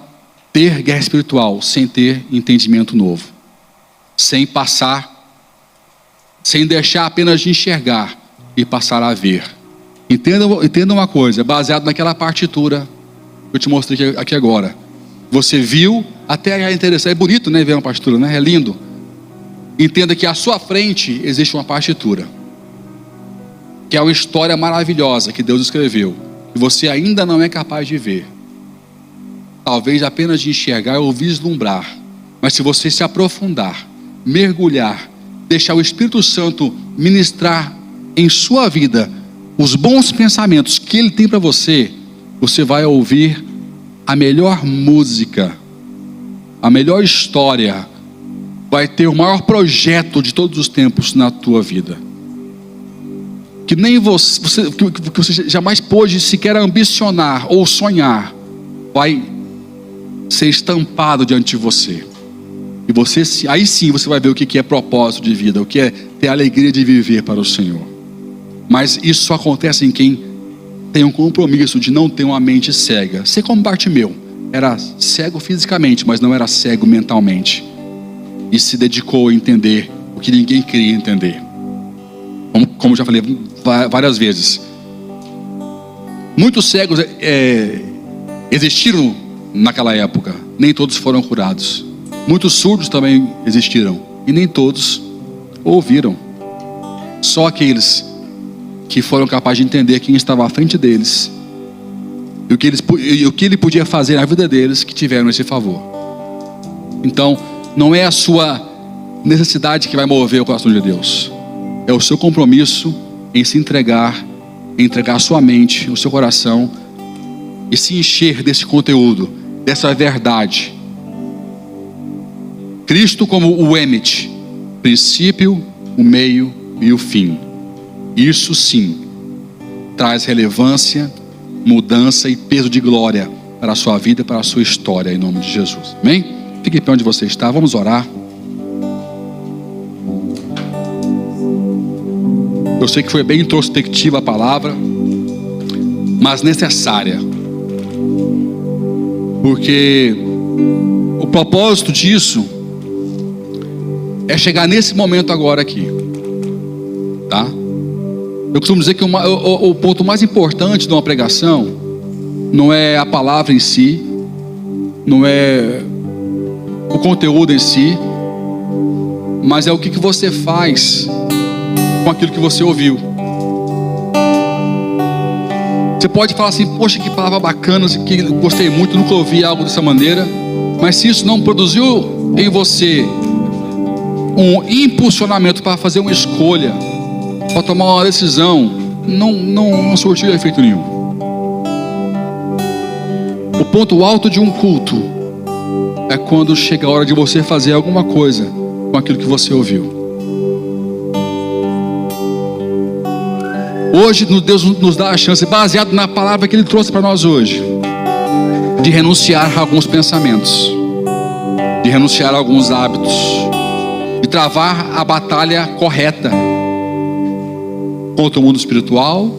A: ter guerra espiritual sem ter entendimento novo, sem deixar apenas de enxergar e passar a ver. Entenda uma coisa, é baseado naquela partitura que eu te mostrei aqui agora. Você viu, até é interessante, é bonito, né, ver uma partitura, né? É lindo. Entenda que à sua frente existe uma partitura, que é uma história maravilhosa que Deus escreveu, que você ainda não é capaz de ver, talvez apenas de enxergar ou vislumbrar. Mas se você se aprofundar, mergulhar, deixar o Espírito Santo ministrar em sua vida os bons pensamentos que Ele tem para você, você vai ouvir a melhor música, a melhor história, vai ter o maior projeto de todos os tempos na tua vida, que nem você jamais pôde sequer ambicionar ou sonhar, vai ser estampado diante de você. E aí sim você vai ver o que é propósito de vida, o que é ter a alegria de viver para o Senhor. Mas isso só acontece em quem tem um compromisso de não ter uma mente cega. Ser como Bartimeu, era cego fisicamente, mas não era cego mentalmente, e se dedicou a entender o que ninguém queria entender. Como já falei várias vezes, muitos cegos existiram naquela época, nem todos foram curados. Muitos surdos também existiram, e nem todos ouviram. Só aqueles que foram capazes de entender quem estava à frente deles e o que ele podia fazer na vida deles, que tiveram esse favor. Então, não é a sua necessidade que vai mover o coração de Deus, é o seu compromisso em se entregar a sua mente, o seu coração, e se encher desse conteúdo, dessa verdade. Cristo como o Emet, princípio, o meio e o fim. Isso sim traz relevância, mudança e peso de glória para a sua vida e para a sua história, em nome de Jesus. Amém? Fique em pé onde você está, vamos orar. Eu sei que foi bem introspectiva a palavra, mas necessária, porque o propósito disso é chegar nesse momento agora aqui, tá? Eu costumo dizer que o ponto mais importante de uma pregação não é a palavra em si, não é o conteúdo em si, mas é o que você faz com aquilo que você ouviu. Você pode falar assim: poxa, que palavra bacana, que gostei muito, nunca ouvi algo dessa maneira. Mas se isso não produziu em você um impulsionamento para fazer uma escolha, para tomar uma decisão, não surtiu efeito nenhum. O ponto alto de um culto é quando chega a hora de você fazer alguma coisa com aquilo que você ouviu. Hoje Deus nos dá a chance, baseado na palavra que Ele trouxe para nós hoje, de renunciar a alguns pensamentos, de renunciar a alguns hábitos, de travar a batalha correta contra o mundo espiritual,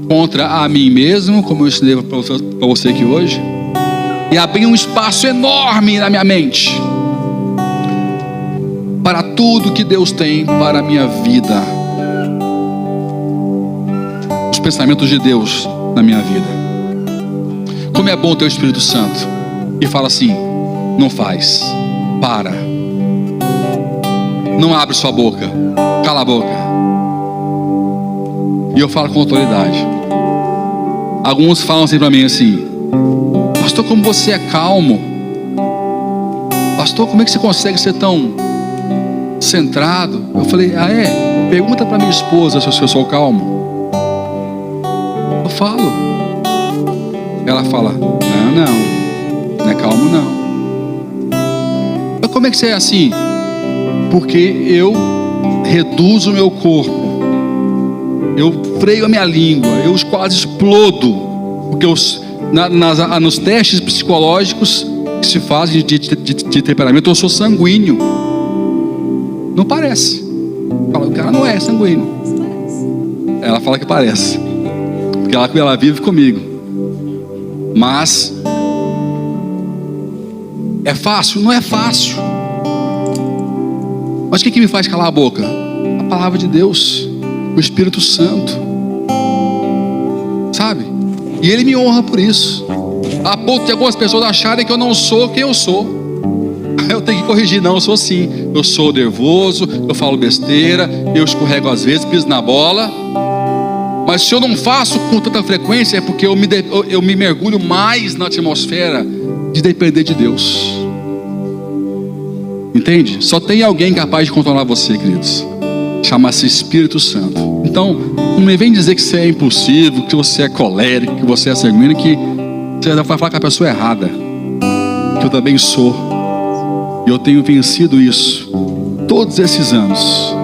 A: contra a mim mesmo, como eu ensinei para você aqui hoje, e abrir um espaço enorme na minha mente para tudo que Deus tem para a minha vida, os pensamentos de Deus na minha vida. Como é bom ter o Espírito Santo que fala assim: não faz, para, não abre sua boca, cala a boca. E eu falo com autoridade. Alguns falam assim para mim assim: pastor, como você é calmo, pastor, como é que você consegue ser tão centrado? Eu falei: ah, é? Pergunta para minha esposa se eu sou calmo. Eu falo. Ela fala: não é calmo não. Mas como é que você é assim? porque eu reduzo o meu corpo, eu freio a minha língua, eu quase explodo, porque nos testes psicológicos que se fazem de temperamento, eu sou sanguíneo. Não parece. Fala, o cara não é sanguíneo. Ela fala que parece, porque ela vive comigo. Mas é fácil? Não é fácil. Mas o que me faz calar a boca? A palavra de Deus, o Espírito Santo, sabe? E Ele me honra por isso, a ponto de algumas pessoas acharem que eu não sou quem eu sou. Eu tenho que corrigir. Não, eu sou sim. Eu sou nervoso, eu falo besteira, eu escorrego às vezes, piso na bola. Mas se eu não faço com tanta frequência, é porque eu me mergulho mais na atmosfera de depender de Deus. Entende? Só tem alguém capaz de controlar você, queridos. Chama-se Espírito Santo. Então, não me vem dizer que você é impulsivo, que você é colérico, que você é sanguíneo, que você vai falar com a pessoa errada. Que eu também sou. E eu tenho vencido isso todos esses anos.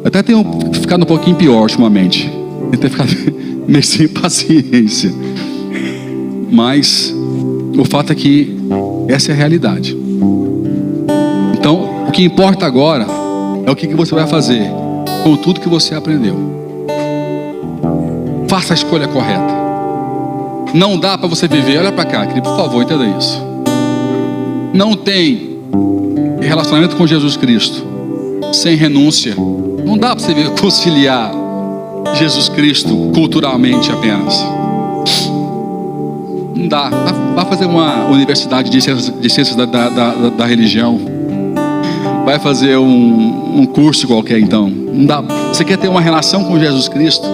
A: Até tenho ficado um pouquinho pior ultimamente. Tenho ficado meio sem paciência. Mas o fato é que essa é a realidade. Então, o que importa agora é o que você vai fazer com tudo que você aprendeu. Faça a escolha correta. Não dá para você viver, olha para cá, querido, por favor, entenda isso. Não tem relacionamento com Jesus Cristo sem renúncia. Não dá para você conciliar Jesus Cristo culturalmente apenas. Não dá. Vai fazer uma universidade de ciências da religião. Vai fazer um curso qualquer, então. Não dá. Você quer ter uma relação com Jesus Cristo?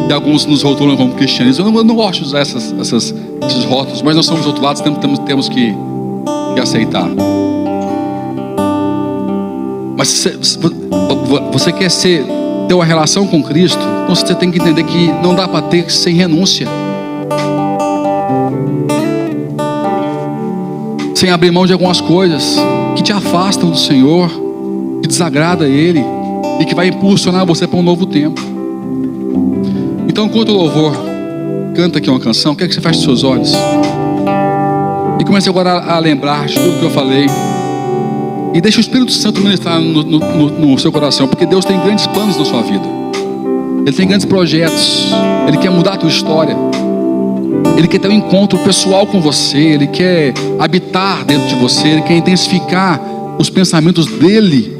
A: E alguns nos rotulam como cristianismo. Eu não gosto de usar esses rótulos, mas nós somos rotulados, temos que aceitar. Mas você quer ter uma relação com Cristo, então você tem que entender que não dá para ter sem renúncia, sem abrir mão de algumas coisas que te afastam do Senhor, que desagrada a Ele e que vai impulsionar você para um novo tempo. Então, enquanto o louvor canta aqui uma canção, quer que você feche seus olhos e comece agora a lembrar de tudo que eu falei. E deixe o Espírito Santo ministrar no seu coração, porque Deus tem grandes planos na sua vida. Ele tem grandes projetos. Ele quer mudar a tua história. Ele quer ter um encontro pessoal com você. Ele quer habitar dentro de você. Ele quer intensificar os pensamentos dele,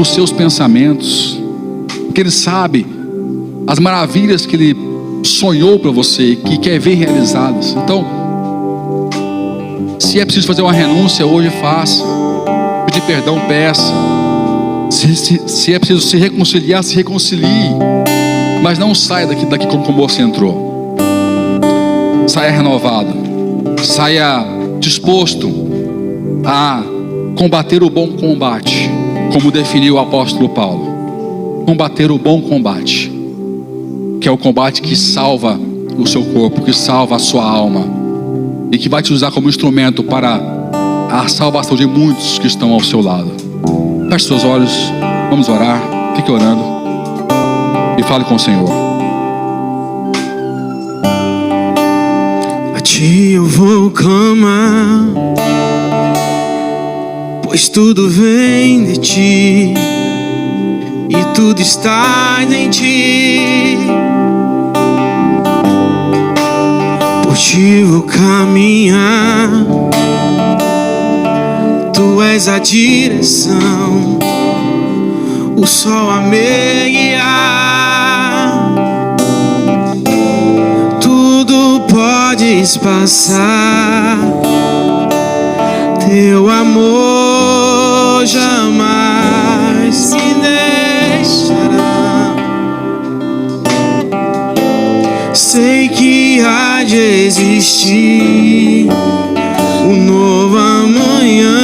A: os seus pensamentos, porque Ele sabe as maravilhas que Ele sonhou para você e que quer ver realizadas. Então, se é preciso fazer uma renúncia, hoje faça. Pedir perdão, peça. Se é preciso se reconciliar, se reconcilie. Mas não saia daqui como você entrou. Saia renovado. Saia disposto a combater o bom combate, como definiu o apóstolo Paulo. Combater o bom combate, que é o combate que salva o seu corpo, que salva a sua alma e que vai te usar como instrumento para a salvação de muitos que estão ao seu lado. Feche seus olhos, vamos orar. Fique orando e fale com o Senhor.
B: A Ti eu vou clamar, pois tudo vem de Ti e tudo está em Ti. Por Ti vou caminhar, Tu és a direção, o sol a me guiar. Tudo podes passar, Teu amor jamais me deixará. Sei que há de existir um novo amanhã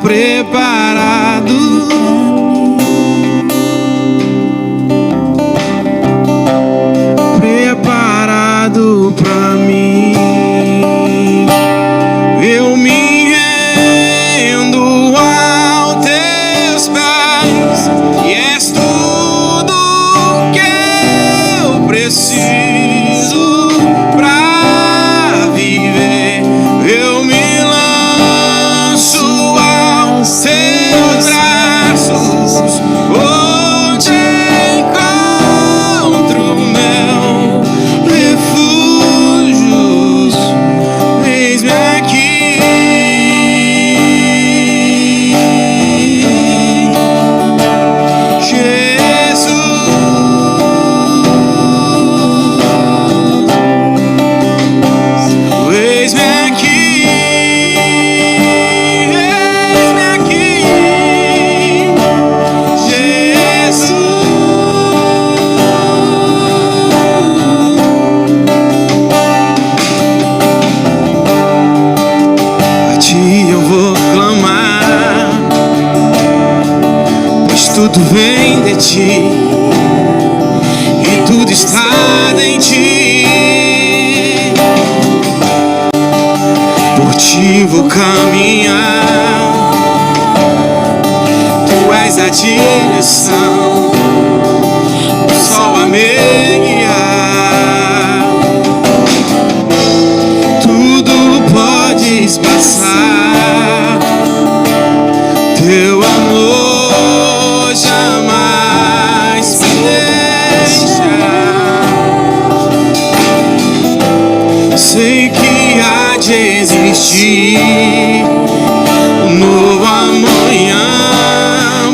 B: preparado, preparado pra mim. Eu me rendo a tudo vem de ti e tudo está em ti. Por ti vou caminhar, tu és a direção, o sol a me guiar. Tudo podes passar, teu amor jamais me deixa. Sei que há de existir um novo amanhã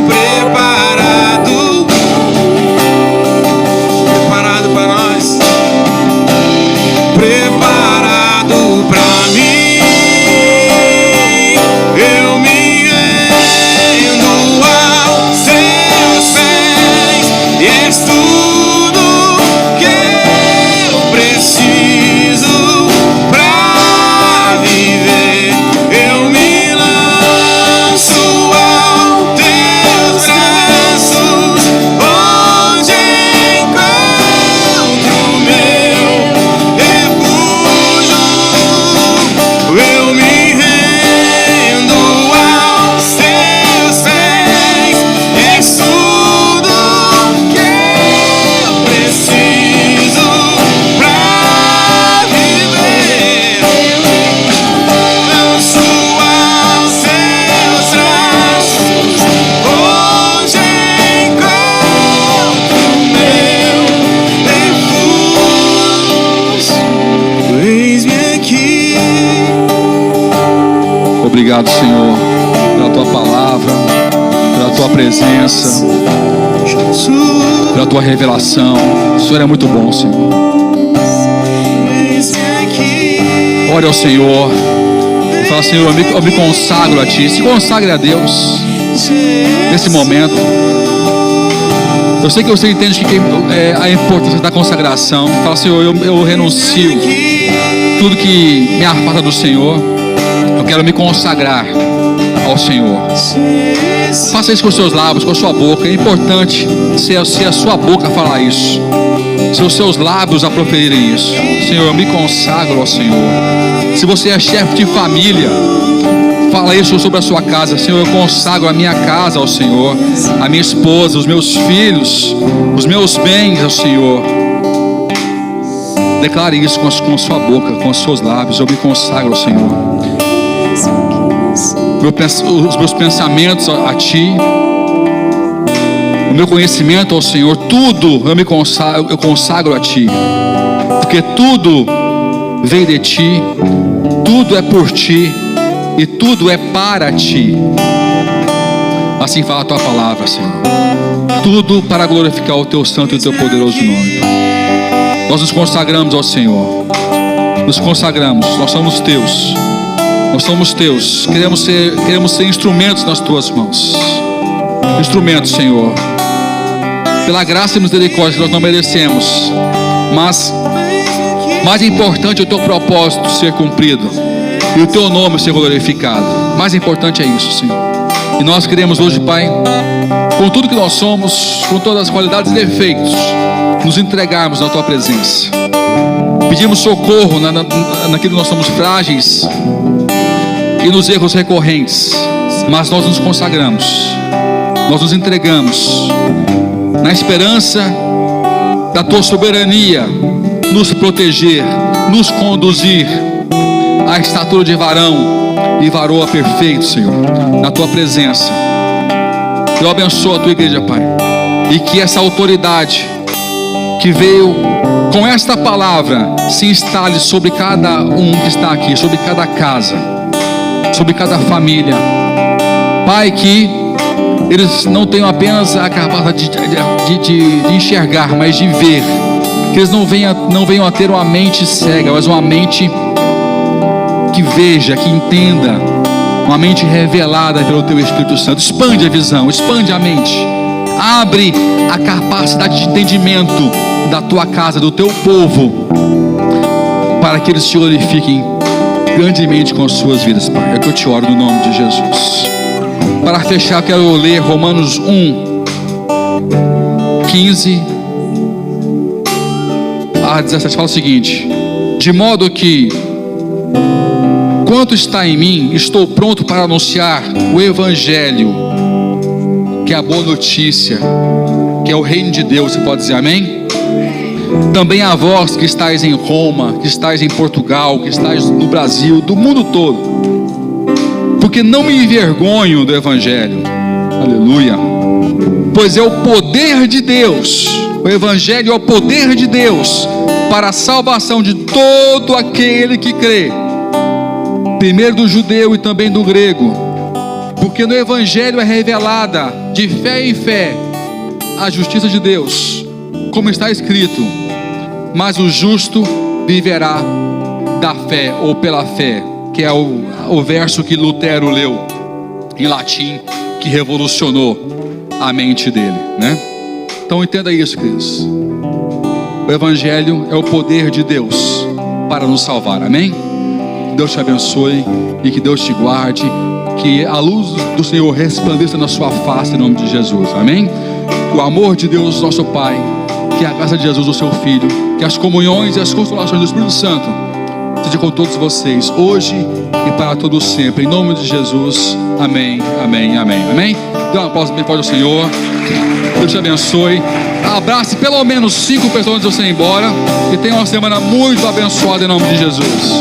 B: preparado para nós, preparado para mim. Eu me rendo aos teus pés, e és tudo que eu preciso pra viver. Eu me lanço aos teus braços, onde encontro meu refúgio. Eu me rendo aos teus pés, és tudo que eu preciso pra viver. Lanço aos teus braços, onde encontro meu refúgio. Eis-me aqui.
A: Obrigado, Senhor, pela tua palavra, pela tua presença, pela tua revelação. O Senhor é muito bom, Senhor.
B: Eis-me aqui.
A: Ore ao Senhor e fala: Senhor, eu me consagro a ti. Se consagre a Deus nesse momento. Eu sei que você entende que a importância da consagração. Fala: Senhor, eu renuncio tudo que me afasta do Senhor. Eu quero me consagrar ao Senhor. Faça isso com os seus lábios, com a sua boca. É importante ser a sua boca a falar isso, ser os seus lábios a proferirem isso. Senhor, eu me consagro ao Senhor. Se você é chefe de família, fala isso sobre a sua casa. Senhor, eu consagro a minha casa ao Senhor, a minha esposa, os meus filhos, os meus bens ao Senhor. Declare isso com a sua boca, com os seus lábios. Eu me consagro ao Senhor. Os meus pensamentos a ti, o meu conhecimento ao Senhor, tudo eu consagro a ti, porque tudo vem de ti, tudo é por ti e tudo é para ti. Assim fala a tua palavra, Senhor. Tudo para glorificar o teu santo e o teu poderoso nome. Nós nos consagramos ao Senhor. Nos consagramos, nós somos teus. Nós somos teus. Queremos ser instrumentos nas tuas mãos. Instrumentos, Senhor. Pela graça e misericórdia que nós não merecemos, mas mais importante é o teu propósito ser cumprido e o teu nome ser glorificado. Mais importante é isso, Senhor. E nós queremos hoje, Pai, com tudo que nós somos, com todas as qualidades e defeitos, nos entregarmos na tua presença. Pedimos socorro naquilo que nós somos frágeis e nos erros recorrentes, mas nós nos consagramos, nós nos entregamos na esperança da tua soberania, nos proteger, nos conduzir à estatura de varão e varoa perfeito, Senhor, na tua presença. Eu abençoo a tua igreja, Pai, e que essa autoridade que veio com esta palavra se instale sobre cada um que está aqui, sobre cada casa, sobre cada família. Pai, que eles não tenham apenas a capacidade de enxergar, mas de ver. Que eles não venham a ter uma mente cega, mas uma mente que veja, que entenda, uma mente revelada pelo teu Espírito Santo. Expande a visão, expande a mente, abre a capacidade de entendimento da tua casa, do teu povo, para que eles te glorifiquem grandemente com as suas vidas, Pai. É que eu te oro no nome de Jesus. Para fechar, quero ler Romanos 1, 15 a 17 fala o seguinte: de modo que, quanto está em mim, estou pronto para anunciar o Evangelho, que é a boa notícia, que é o reino de Deus. Você pode dizer amém? Também a vós que estáis em Roma, que estáis em Portugal, que estáis no Brasil, do mundo todo, porque não me envergonho do Evangelho, aleluia, pois é o poder de Deus. O Evangelho é o poder de Deus para a salvação de todo aquele que crê, primeiro do judeu e também do grego, porque no Evangelho é revelada de fé em fé a justiça de Deus, como está escrito: mas o justo viverá da fé, ou pela fé, que é o verso que Lutero leu em latim, que revolucionou a mente dele, né? Então entenda isso, queridos. O Evangelho é o poder de Deus para nos salvar, amém? Que Deus te abençoe e que Deus te guarde, que a luz do Senhor resplandeça na sua face, em nome de Jesus, amém? Que o amor de Deus, nosso Pai, que a graça de Jesus, o seu Filho, que as comunhões e as consolações do Espírito Santo seja com todos vocês, hoje e para todos sempre, em nome de Jesus, amém, amém, amém, amém. Dê uma pausa bem forte ao Senhor. Deus te abençoe. Abrace pelo menos 5 pessoas antes de você ir embora, e tenha uma semana muito abençoada em nome de Jesus.